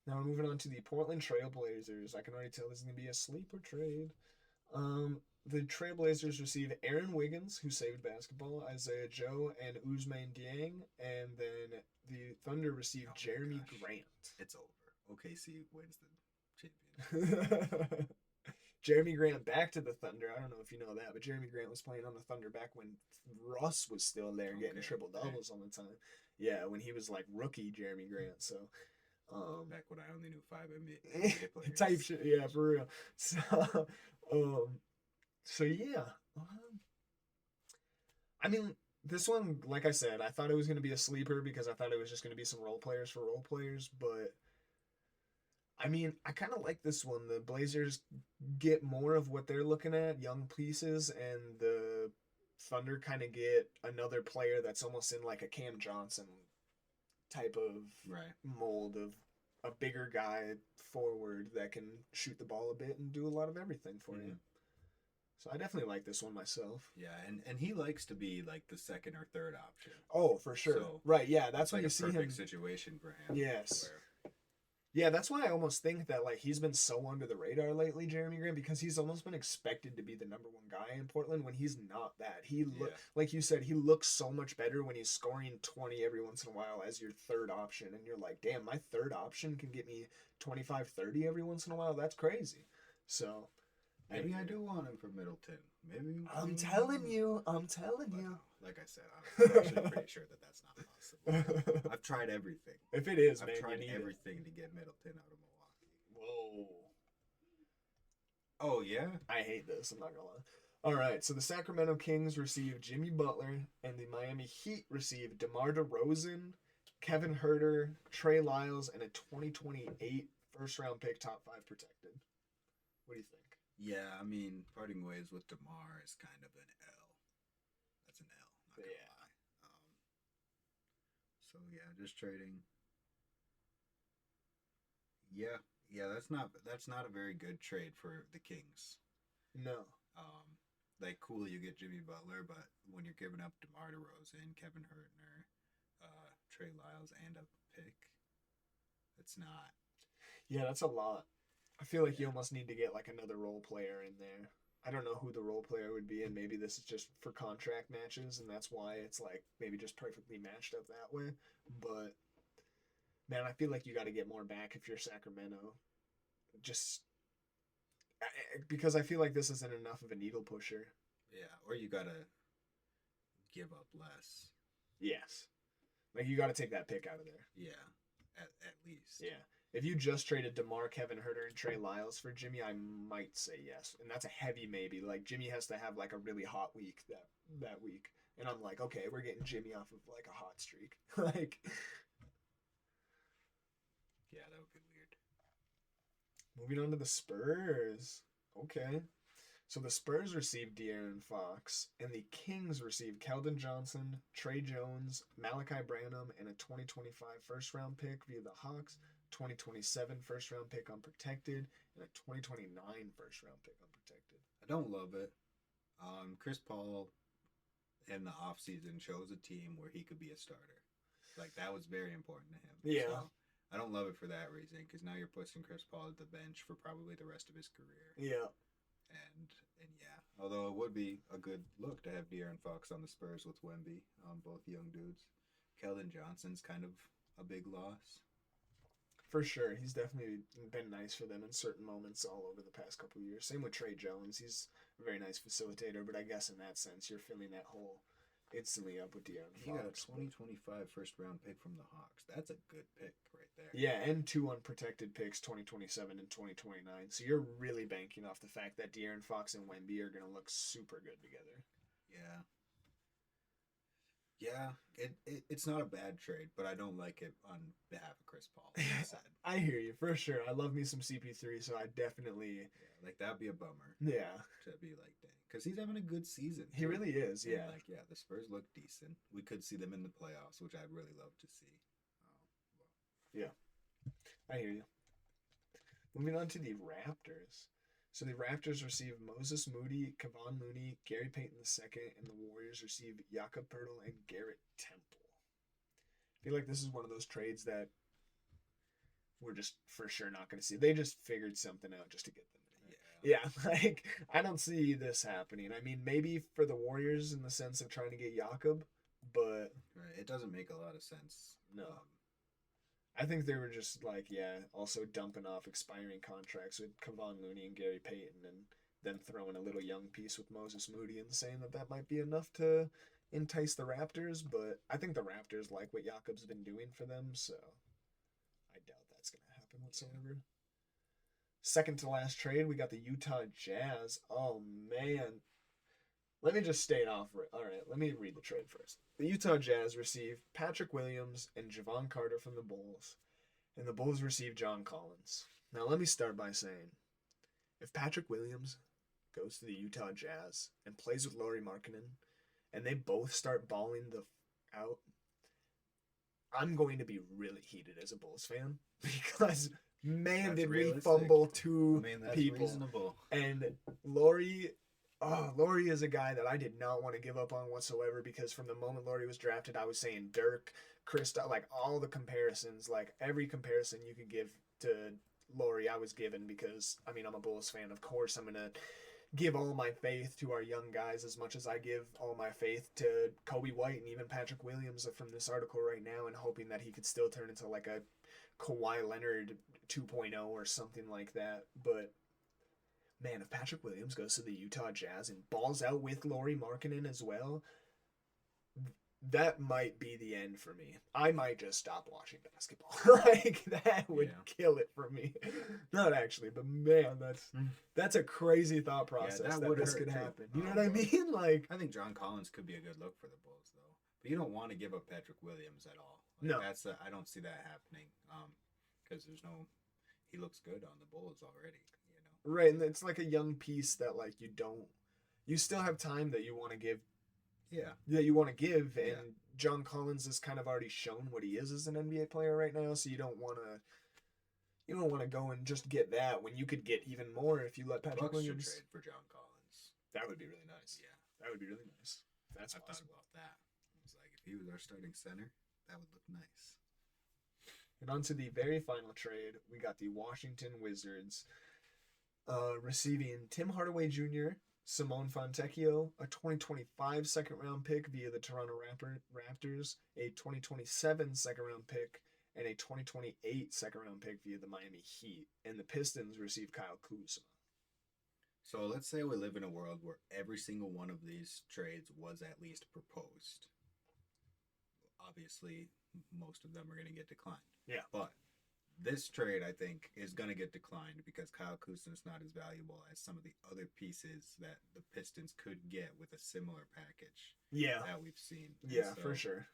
Now we're moving on to the Portland Trailblazers. I can already tell this is going to be a sleeper trade. The Trailblazers receive Aaron Wiggins, who saved basketball, Isaiah Joe, and Ousmane Dieng. And then the Thunder receive Oh my Jeremy gosh. Grant. It's over. OKC wins the championship. Jeremy Grant back to the Thunder. I don't know if you know that, but Jeremy Grant was playing on the Thunder back when Russ was still there getting Okay, triple doubles all the time. Yeah, when he was like rookie Jeremy Grant. So Back when I only knew 5 NBA players. type shit, yeah, for real. So, so yeah. I mean, this one, like I said, I thought it was going to be a sleeper because I thought it was just going to be some role players for role players, but I mean, I kind of like this one. The Blazers get more of what they're looking at, young pieces, and the Thunder kind of get another player that's almost in like a Cam Johnson type of Right. mold of a bigger guy forward that can shoot the ball a bit and do a lot of everything for you. So I definitely like this one myself. Yeah, and he likes to be like the second or third option. Oh, for sure. So, right, yeah, that's It's when like you a see perfect him. situation for him. Yes. where- Yeah, that's why I almost think that like he's been so under the radar lately, Jeremy Grant, because he's almost been expected to be the number one guy in Portland when he's not that. He look Yeah. like you said, he looks so much better when he's scoring 20 every once in a while as your third option, and you're like, damn, my third option can get me 25, 30 every once in a while. That's crazy. So Maybe I do want him for Middleton. Maybe. I'm telling you. But you. like I said, I'm actually pretty sure that that's not possible. I've tried everything. If it is, I've man, you tried need it. everything to get Middleton out of Milwaukee. Whoa. Oh yeah. I hate this, I'm not gonna lie. All right, so the Sacramento Kings receive Jimmy Butler, and the Miami Heat receive DeMar DeRozan, Kevin Herter, Trey Lyles, and a 2028 first-round pick, top 5 protected. What do you think? Yeah, I mean, parting ways with DeMar is kind of an L. That's an L, not gonna Yeah. lie. So yeah, just trading. Yeah, yeah, that's not a very good trade for the Kings. No. Um, like cool, you get Jimmy Butler, but when you're giving up DeMar DeRozan, Kevin Hertner, Trey Lyles, and a pick, it's not. Yeah, that's a lot. I feel like you Yeah, almost need to get like another role player in there. I don't know who the role player would be, and maybe this is just for contract matches, and that's why it's like maybe just perfectly matched up that way. But man, I feel like you got to get more back if you're Sacramento. Just because I feel like this isn't enough of a needle pusher. yeah, or you gotta give up less. Yes. Like you got to take that pick out of there. Yeah, at least. Yeah. If you just traded DeMar, Kevin Herter, and Trey Lyles for Jimmy, I might say yes. And that's a heavy maybe. Like Jimmy has to have like a really hot week that week. And I'm like, okay, we're getting Jimmy off of like a hot streak. Like Yeah, that would be weird. moving on to the Spurs. Okay. So the Spurs received De'Aaron Fox, and the Kings received Keldon Johnson, Trey Jones, Malachi Branham, and a 2025 first round pick via the Hawks, 2027 first round pick unprotected, and a 2029 first round pick unprotected. I don't love it. Chris Paul in the offseason chose a team where he could be a starter. Like that was very important to him. Yeah. So I don't love it for that reason because now you're pushing Chris Paul at the bench for probably the rest of his career. Yeah. And yeah, although it would be a good look to have De'Aaron Fox on the Spurs with Wemby, both young dudes. Keldon Johnson's kind of a big loss. For sure. He's definitely been nice for them in certain moments all over the past couple of years. Same with Trey Jones. He's a very nice facilitator, but I guess in that sense, you're filling that hole instantly up with De'Aaron Fox. He got a 2025 first round pick from the Hawks. That's a good pick right there. Yeah, and two unprotected picks, 2027 and 2029. So you're really banking off the fact that De'Aaron Fox and Wemby are going to look super good together. Yeah. Yeah, it's not a bad trade, but I don't like it on behalf of Chris Paul. Like I said, I hear you, for sure. I love me some CP3, so I definitely, yeah, like that'd be a bummer yeah, to be like, dang, because he's having a good season. he really is, And yeah. like, yeah, the Spurs look decent. We could see them in the playoffs, which I'd really love to see. Well, Yeah, I hear you. Moving on to the Raptors. So the Raptors receive Moses Moody, Kevon Looney, Gary Payton II, and the Warriors receive Jakob Pertl and Garrett Temple. I feel like this is one of those trades that we're just for sure not going to see. They just figured something out just to get them there. yeah, Yeah, like I don't see this happening. I mean, maybe for the Warriors in the sense of trying to get Jakob, but right. It doesn't make a lot of sense. no. I think they were just like, yeah, also dumping off expiring contracts with Kevon Looney and Gary Payton, and then throwing a little young piece with Moses Moody and saying that that might be enough to entice the Raptors. But I think the Raptors like what Jakob's been doing for them, so I doubt that's going to happen whatsoever. Second to last trade, we got the Utah Jazz. Oh, man. Let me just state off. All right, let me read the trade first. The Utah Jazz receive Patrick Williams and Javon Carter from the Bulls, and the Bulls receive John Collins. Now, let me start by saying, if Patrick Williams goes to the Utah Jazz and plays with Lauri Markkanen, and they both start balling the out, I'm going to be really heated as a Bulls fan because man, That's did we realistic. fumble two I mean, that's people. reasonable. And Laurie is a guy that I did not want to give up on whatsoever because from the moment Laurie was drafted, I was saying Dirk, Krista, like all the comparisons, like every comparison you could give to Laurie, I was given because, I mean, I'm a Bulls fan. Of course, I'm going to give all my faith to our young guys as much as I give all my faith to Kobe White and even Patrick Williams from this article right now, and hoping that he could still turn into like a Kawhi Leonard 2.0 or something like that. But man, if Patrick Williams goes to the Utah Jazz and balls out with Lauri Markkanen as well, that might be the end for me. I might just stop watching basketball. Like that would kill it for me. Not actually, but man, that's a crazy thought process that this could happen. You know what I mean? Like I think John Collins could be a good look for the Bulls though. But you don't want to give up Patrick Williams at all. Like, no, I don't see that happening. Because he looks good on the Bulls already. You know. Right, and it's like a young piece that like you still have time that you want to give Yeah, yeah, and John Collins has kind of already shown what he is as an NBA player right now, so you don't want to go and just get that when you could get even more if you let Patrick Bucks should Williams. trade for John Collins. That would be really nice. Yeah, That would be really nice. If that's I thought possible. about that. I was like, if he was our starting center, that would look nice. And on to the very final trade, we got the Washington Wizards receiving Tim Hardaway Jr., Simone Fontecchio, a 2025 second round pick via the Toronto Raptors, a 2027 second round pick, and a 2028 second round pick via the Miami Heat. And the Pistons received Kyle Kuzma. So let's say we live in a world where every single one of these trades was at least proposed. Obviously, most of them are going to get declined. Yeah. But this trade, I think, is going to get declined because Kyle Kuzma is not as valuable as some of the other pieces that the Pistons could get with a similar package Yeah. that we've seen. And Yeah, so, for sure.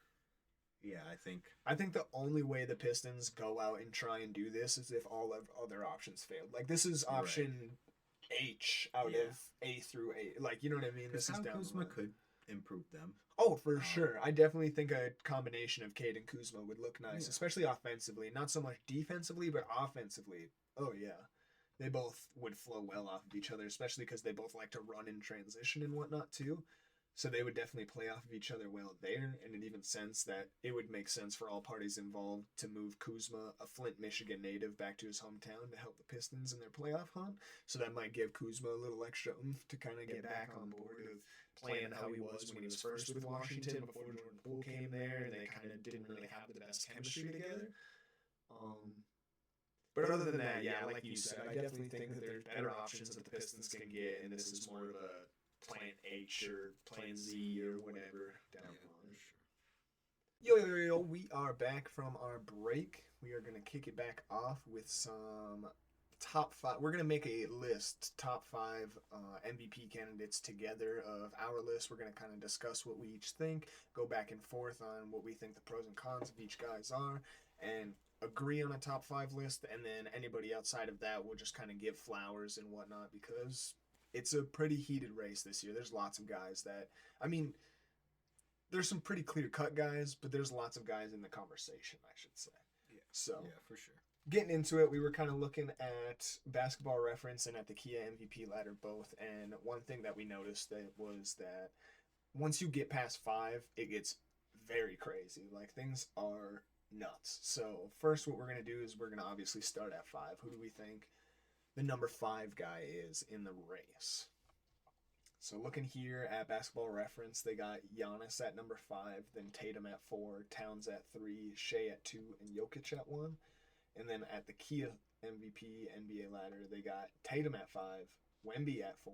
Yeah, I think. I think the only way the Pistons go out and try and do this is if all of other options failed. Like this is option H out Yeah. of A through A. Like you know what I mean? This is Kyle down the Kuzma line. could improve them. Oh, for sure. I definitely think a combination of Cade and Kuzma would look nice, Yeah. especially offensively. Not so much defensively, but offensively. Oh yeah, they both would flow well off of each other, especially because they both like to run in transition and whatnot too. So they would definitely play off of each other well there, and it even sense that it would make sense for all parties involved to move Kuzma, a Flint, Michigan native, back to his hometown to help the Pistons in their playoff hunt. So that might give Kuzma a little extra oomph to kind of get back on board of playing how he was when he was first with Washington before Jordan Poole came there, and they kind of didn't really have the best chemistry together. But other than that, yeah, like you said, I definitely think that there's better options that the Pistons can get, and this is more of a plan H or plan Z or whatever down the line. Sure. Yo, we are back from our break. We are going to kick it back off with some top five. We're going to make a list, top five MVP candidates together of our list. We're going to kind of discuss what we each think, go back and forth on what we think the pros and cons of each guys are, and agree on a top five list. And then anybody outside of that will just kind of give flowers and whatnot because it's a pretty heated race this year. There's lots of guys that, I mean, there's some pretty clear cut guys, but there's lots of guys in the conversation, I should say. Yeah. So, Yeah, for sure. getting into it, we were kind of looking at Basketball Reference and at the Kia MVP ladder both. And one thing that we noticed that was that once you get past five, it gets very crazy. Like things are nuts. So, first, what we're going to do is we're going to obviously start at five. Who do we think the number five guy is in the race? So looking here at Basketball Reference, they got Giannis at number 5, then Tatum at 4, Towns at 3, Shea at 2, and Jokic at 1. And then at the Kia MVP NBA ladder, they got Tatum at 5, Wemby at 4,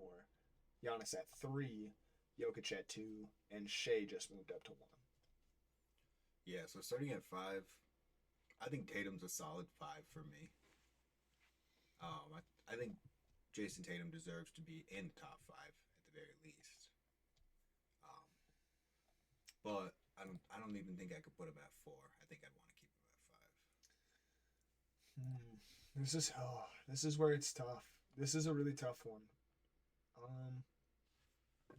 Giannis at 3, Jokic at 2, and Shea just moved up to 1. Yeah, so starting at 5, I think Tatum's a solid 5 for me. I think Jason Tatum deserves to be in the top 5 at the very least. But I don't even think I could put him at 4. I think I'd want to keep him at 5. This is where it's tough. This is a really tough one.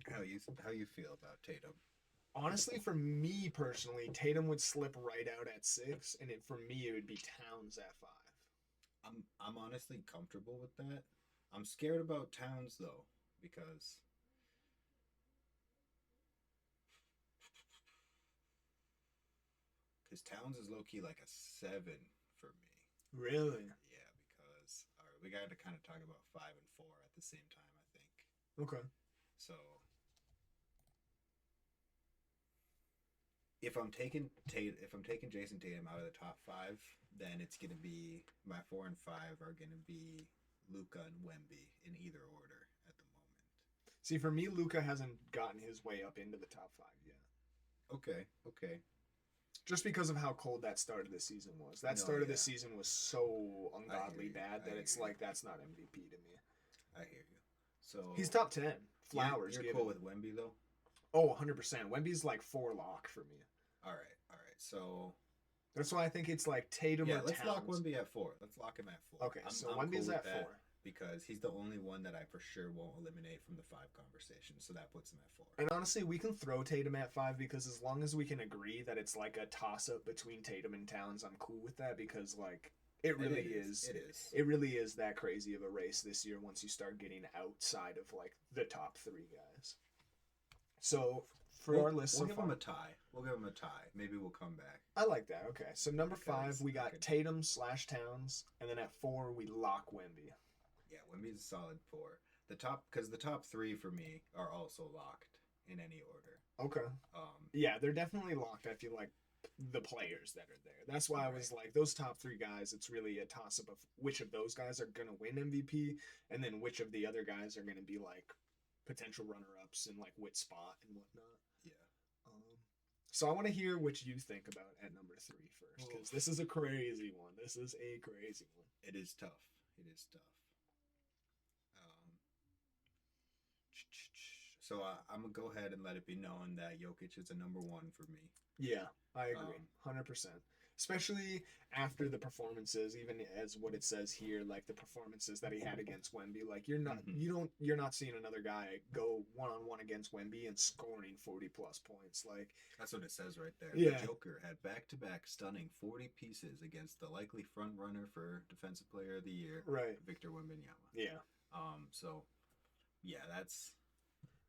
How you feel about Tatum? Honestly, for me personally, Tatum would slip right out at 6, and for me, it would be Towns at 5. I'm honestly comfortable with that. I'm scared about Towns though, because Towns is low key like a 7 for me. Really? Yeah, because all right, we got to kind of talk about 5 and 4 at the same time, I think. Okay. So if I'm taking Jason Tatum out of the top 5, then it's gonna be my 4 and 5 are gonna be Luka and Wemby in either order at the moment. See, for me, Luka hasn't gotten his way up into the top 5 yet. Okay. Just because of how cold that start of the season was. That start of the season was so ungodly bad that it's like that's not MVP to me. I hear you. So he's top 10. Flowers. You're cool with Wemby though? Oh, 100%. Wemby's like 4 lock for me. All right. So that's why I think it's like Tatum or let's Towns. lock Wemby at 4. Let's lock him at 4. Okay, so Wemby's at 4. because he's the only one that I for sure won't eliminate from the 5 conversation. So that puts him at 4. And honestly, we can throw Tatum at 5 because as long as we can agree that it's like a toss up between Tatum and Towns, I'm cool with that because like it really is. It is. It really is that crazy of a race this year once you start getting outside of like the top 3 guys. So for our list, we'll give him a tie. We'll give him a tie. Maybe we'll come back. I like that. Okay, so number 5 we got okay. Tatum/Towns, and then at 4 we lock Wemby. Yeah, Wemby's a solid 4. The top 3 for me are also locked in any order. Okay. Yeah, they're definitely locked. I feel like the players that are there. That's why I was like, those top 3 guys, it's really a toss up of which of those guys are going to win MVP and then which of the other guys are going to be like potential runner ups in like which spot and whatnot. Yeah. So I want to hear what you think about at number 3 first because this is a crazy one. This is a crazy one. It is tough. It is tough. So I'm going to go ahead and let it be known that Jokic is a number 1 for me. Yeah, I agree. 100%. Especially after the performances, even as what it says here, like the performances that he had against Wemby. Like you're not seeing another guy go one-on-one against Wemby and scoring 40+ points. Like that's what it says right there. Yeah. The Joker had back-to-back stunning 40 pieces against the likely front runner for Defensive Player of the Year, right, Victor Wembanyama. Yeah. So yeah, that's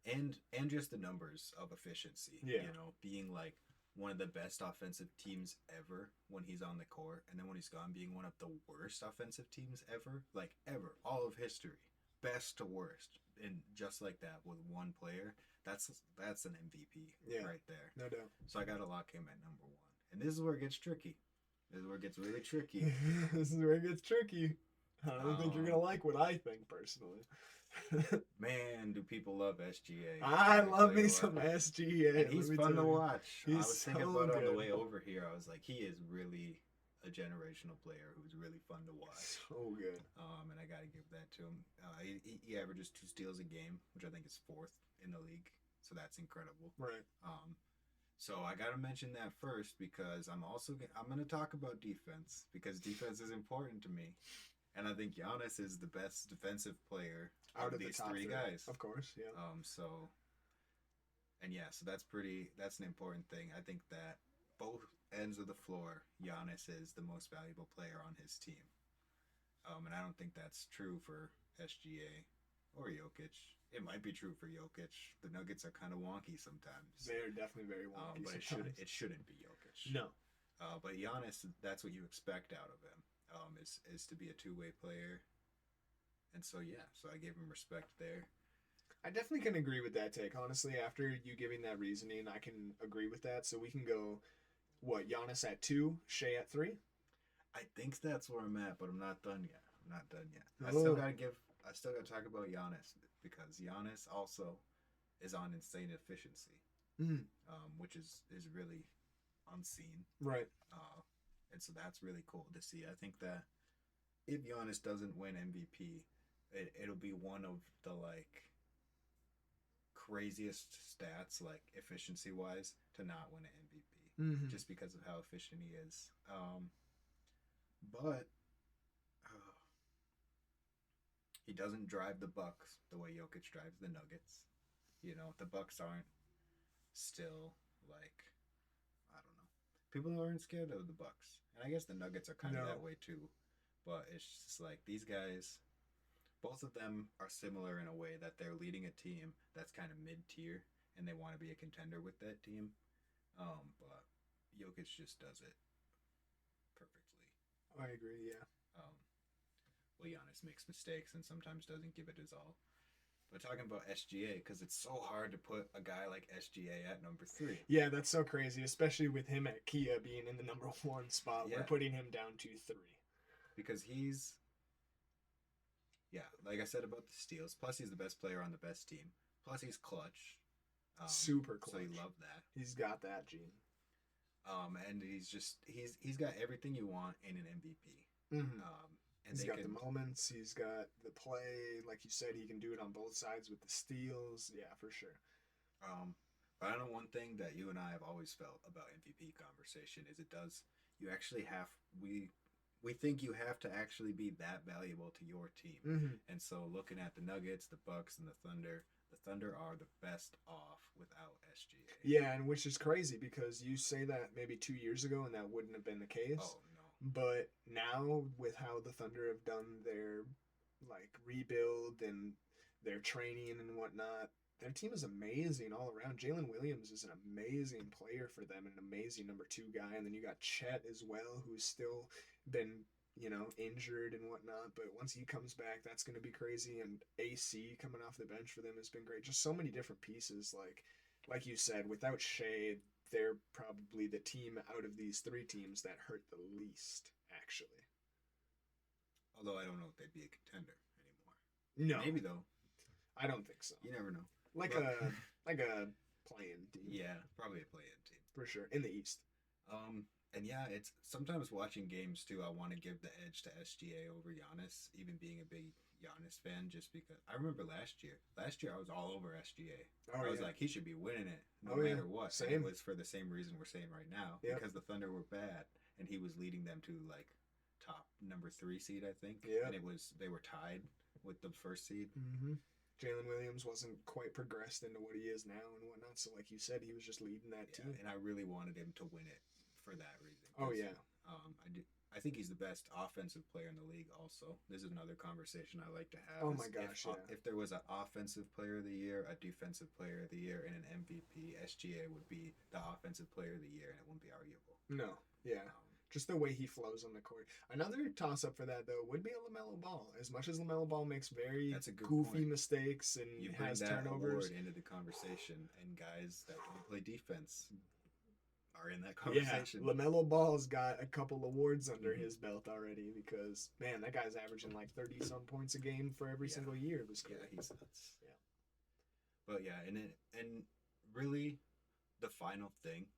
and just the numbers of efficiency. Yeah. You know, being like one of the best offensive teams ever when he's on the court, and then when he's gone, being one of the worst offensive teams ever, like ever, all of history, best to worst, and just like that with one player. That's an MVP right there. No doubt. So I gotta lock him at number 1, and this is where it gets tricky. This is where it gets really tricky. This is where it gets tricky. I don't think you're gonna like what I think personally. Man, do people love SGA? I love me some SGA. And he's fun to watch. I was so thinking about it on the good. way over here. I was like, he is really a generational player who's really fun to watch. So good. And I got to give that to him. He averages 2 steals a game, which I think is 4th in the league. So that's incredible. Right. So I got to mention that first because I'm going to talk about defense because defense is important to me. And I think Giannis is the best defensive player out of these 3 guys. Of course, yeah. So that's an important thing. I think that both ends of the floor, Giannis is the most valuable player on his team. And I don't think that's true for SGA or Jokic. It might be true for Jokic. The Nuggets are kind of wonky sometimes. They are definitely very wonky but it shouldn't be Jokic. No. But Giannis, that's what you expect out of him. Is to be a 2-way player. And so I gave him respect there. I definitely can agree with that take. Honestly, after you giving that reasoning, I can agree with that. So we can go, Giannis at 2, Shea at 3? I think that's where I'm at, but I'm not done yet. Oh. I still gotta talk about Giannis because Giannis also is on insane efficiency, which is really unseen. Right. And so that's really cool to see. I think that if Giannis doesn't win MVP, it'll be one of the like craziest stats, like efficiency wise, to not win an MVP, just because of how efficient he is. But he doesn't drive the Bucks the way Jokic drives the Nuggets. You know, the Bucks aren't still like, I don't know. People aren't scared of the Bucks, and I guess the Nuggets are kind of that way too. But it's just like these guys, both of them are similar in a way that they're leading a team that's kind of mid-tier, and they want to be a contender with that team. But Jokic just does it perfectly. I agree. Yeah. Well, Giannis makes mistakes and sometimes doesn't give it his all. But talking about SGA, because it's so hard to put a guy like SGA at number 3. Yeah, that's so crazy, especially with him at Kia being in the number 1 spot. Yeah. We're putting him down to 3. Because he's, like I said about the steals, plus he's the best player on the best team. Plus he's clutch. Super clutch. So you love that. He's got that gene. And he's got everything you want in an MVP. And he's got the moments. He's got the play. Like you said, he can do it on both sides with the steals. Yeah, for sure. But I know one thing that you and I have always felt about MVP conversation is we we think you have to actually be that valuable to your team. Mm-hmm. And so looking at the Nuggets, the Bucks, and the Thunder are the best off without SGA. Yeah, and which is crazy because you say that maybe 2 years ago and that wouldn't have been the case. Oh no. But now with how the Thunder have done their like rebuild and their training and whatnot, their team is amazing all around. Jalen Williams is an amazing player for them, an amazing number 2 guy, and then you got Chet as well, who's still been injured and whatnot. But once he comes back, that's going to be crazy. And AC coming off the bench for them has been great. Just so many different pieces. Like you said, without Shea, they're probably the team out of these 3 teams that hurt the least, actually. Although I don't know if they'd be a contender anymore. No, Maybe though. I don't think so. You never know. Like But- a playing team. Yeah, probably a play-in team. For sure. In the East. And yeah, it's sometimes watching games too. I want to give the edge to SGA over Giannis, even being a big Giannis fan, just because I remember last year. Last year I was all over SGA. Oh, I was yeah. like, he should be winning it no Oh, yeah. matter what. Same. And it was for the same reason we're saying right now, Yep. because the Thunder were bad, and he was leading them to like top number 3 seed, I think. Yeah. And they were tied with the first seed. Mm-hmm. Jalen Williams wasn't quite progressed into what he is now and whatnot. So, like you said, he was just leading that Yeah, team. and I really wanted him to win it for that reason. Oh, 'Cause, yeah. I think he's the best offensive player in the league. Also, this is another conversation I like to have. Oh is my gosh, yeah. If there was an offensive player of the year, a defensive player of the year, and an MVP, SGA would be the offensive player of the year, and it wouldn't be arguable. No. Yeah. Um, Just the way he flows on the court. Another toss up for that, though, would be a LaMelo Ball. As much as LaMelo Ball makes very That's a good goofy point. mistakes and you bring has that turnovers. award into the conversation, and guys that don't play defense are in that Yeah, conversation. LaMelo Ball's got a couple awards under Mhm. his belt already because, man, that guy's averaging like 30-some points a game for every Yeah. single year of his Yeah, career. he's nuts. Yeah. But yeah, and really, the final thing,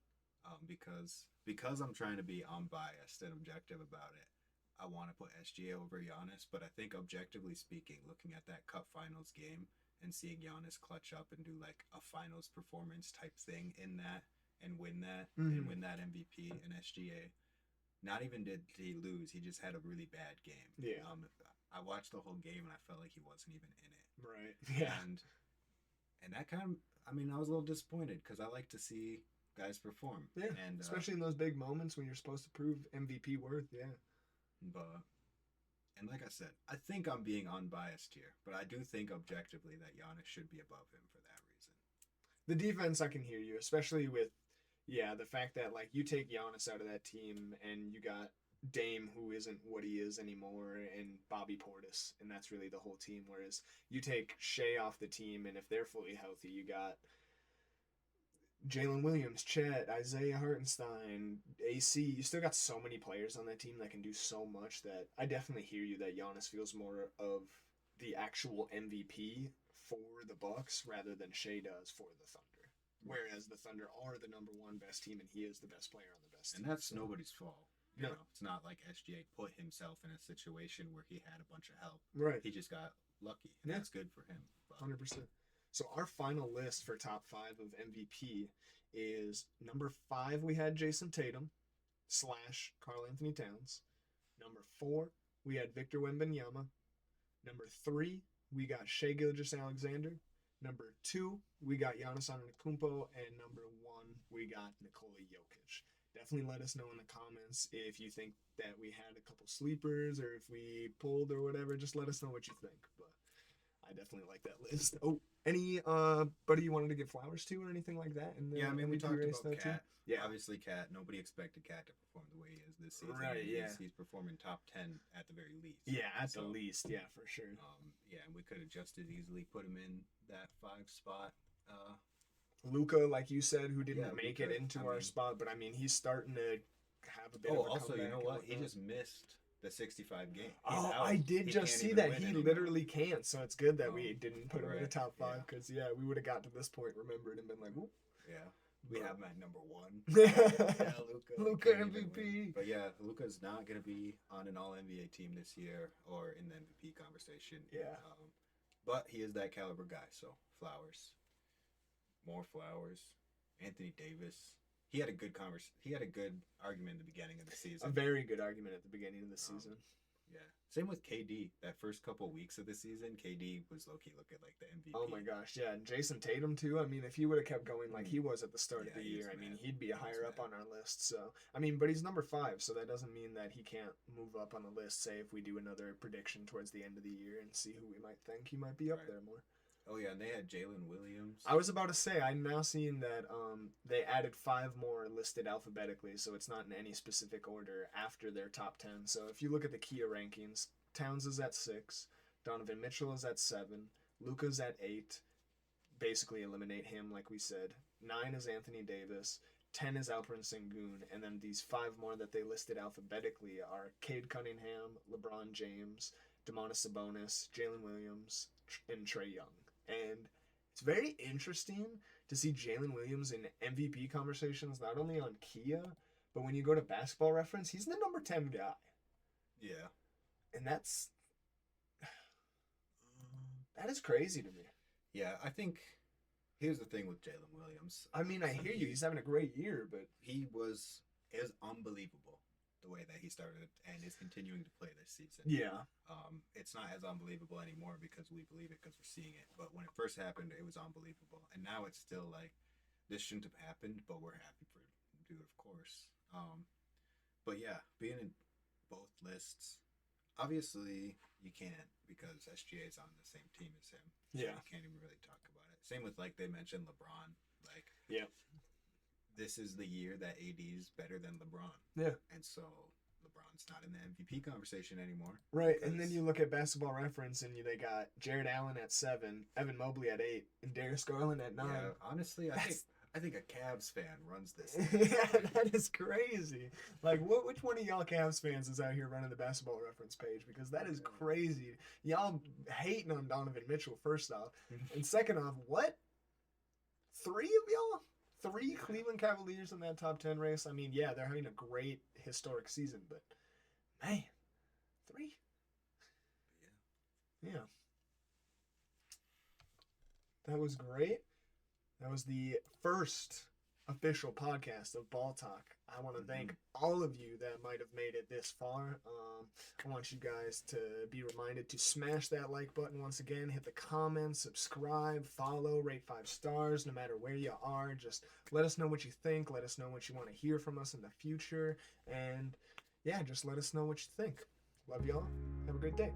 because I'm trying to be unbiased and objective about it, I want to put SGA over Giannis. But I think objectively speaking, looking at that Cup Finals game and seeing Giannis clutch up and do like a Finals performance type thing in that and win that Mhm. and win that MVP and SGA. Not even did he lose, he just had a really bad game. Yeah. I watched the whole game and I felt like he wasn't even in it. Right. Yeah. And that kind of, I mean, I was a little disappointed because I like to see guys perform. Yeah. And Especially in those big moments when you're supposed to prove MVP worth. Yeah. and like I said, I think I'm being unbiased here, but I do think objectively that Giannis should be above him for that reason. The defense, I can hear you, especially with, the fact that, like, you take Giannis out of that team and you got Dame, who isn't what he is anymore, and Bobby Portis, and that's really the whole team. Whereas you take Shea off the team, and if they're fully healthy, you got Jalen Williams, Chet, Isaiah Hartenstein, AC. You still got so many players on that team that can do so much that I definitely hear you that Giannis feels more of the actual MVP for the Bucks rather than Shea does for the Thunder. Whereas the Thunder are the number 1 best team, and he is the best player on the best team. And that's So, nobody's fault. You No. know, it's not like SGA put himself in a situation where he had a bunch of help. right, He just got lucky, and Yeah. that's good for him. But 100%. So our final list for top 5 of MVP is number 5. We had Jason Tatum / Karl Anthony Towns. Number 4, we had Victor Wembanyama. Number 3, we got Shea Gilgeous-Alexander. Number 2, we got Giannis Antetokounmpo, and number 1, we got Nikola Jokic. Definitely let us know in the comments if you think that we had a couple sleepers or if we pulled or whatever. Just let us know what you think. But I definitely like that list. Oh, any buddy you wanted to give flowers to or anything like that? In the yeah, I mean, we MVP talked race about though, too? Cat. Yeah. Obviously, Cat. Nobody expected Cat to perform the way he is this season. Right, yeah. He's performing top 10 at the very least. Yeah, at the So, least, yeah, for sure. Yeah, and we could have just as easily put him in that 5 spot. Luca, like you said, who didn't Yeah, make Luka, it into I our mean- spot, but I mean, he's starting to have a bit Oh, of a also, you comeback know and what? He whatnot. just missed the 65 game. He's Oh, out. I did He just can't see even that. win He anymore. literally can't, so it's good that we Oh, didn't put him in the right, top 5 yeah. because, we would have got to this point, remembered, and been like, whoop. Yeah. We But- have him at number 1. Yeah, Luka. Luka can't even MVP. win. But yeah, Luka's not going to be on an All NBA team this year or in the MVP conversation. Yeah. But he is that caliber guy, so flowers. More flowers. Anthony Davis. he had a good he had a good argument in the beginning of the A season. very good argument at the beginning of the season. Yeah. Same with KD. That first couple weeks of the season, KD was low key looking like the MVP. Oh my gosh, yeah, and Jason Tatum too. I mean, if he would have kept going like he was at the start of Yeah, the he was year, I mean, mad. he'd be He was higher up mad. on our list. So, I mean, but he's number 5, so that doesn't mean that he can't move up on the list. Say if we do another prediction towards the end of the year and see who we might think, he might be up Right. there more. Oh yeah, and they had Jalen Williams. I was about to say, I'm now seeing that they added 5 more listed alphabetically, so it's not in any specific order after their top 10. So if you look at the Kia rankings, Towns is at 6, Donovan Mitchell is at 7, Luka's at 8. Basically eliminate him, like we said. 9 is Anthony Davis. 10 is Alperen Sengun, and then these 5 more that they listed alphabetically are Cade Cunningham, LeBron James, Domantas Sabonis, Jalen Williams, and Trae Young. And it's very interesting to see Jalen Williams in MVP conversations, not only on Kia, but when you go to Basketball Reference, he's the number 10 guy. Yeah. And that is crazy to me. Yeah, I think here's the thing with Jalen Williams. I mean, I hear you. He's having a great year, but It was unbelievable the way that he started and is continuing to play this season. yeah. It's not as unbelievable anymore because we believe it because we're seeing it. But when it first happened, it was unbelievable, and now it's still like this shouldn't have happened, but we're happy for it to do it, of course. But yeah, being in both lists, obviously you can't because SGA is on the same team as him. So Yeah. you can't even really talk about it. Same with like they mentioned LeBron. Like Yeah. this is the year that AD is better than LeBron. Yeah. And so LeBron's not in the MVP conversation anymore. Right, and then you look at Basketball Reference, and they got Jared Allen at 7, Evan Mobley at 8, and Darius Garland at 9. Yeah, honestly, That's- I think a Cavs fan runs this. Yeah, that is crazy. Like, which one of y'all Cavs fans is out here running the Basketball Reference page? Because that is crazy. Y'all hating on Donovan Mitchell, first off. And second off, what? 3 of y'all? 3 Cleveland Cavaliers in that top 10 race? I mean, yeah, they're having a great historic season, but man, 3? Yeah. That was great. That was the first official podcast of Ball Talk. I want to thank all of you that might have made it this far. I want you guys to be reminded to smash that like button once again, hit the comments, subscribe, follow, rate 5 stars, no matter where you are. Just let us know what you think. Let us know what you want to hear from us in the future. And yeah, just let us know what you think. Love y'all. Have a great day.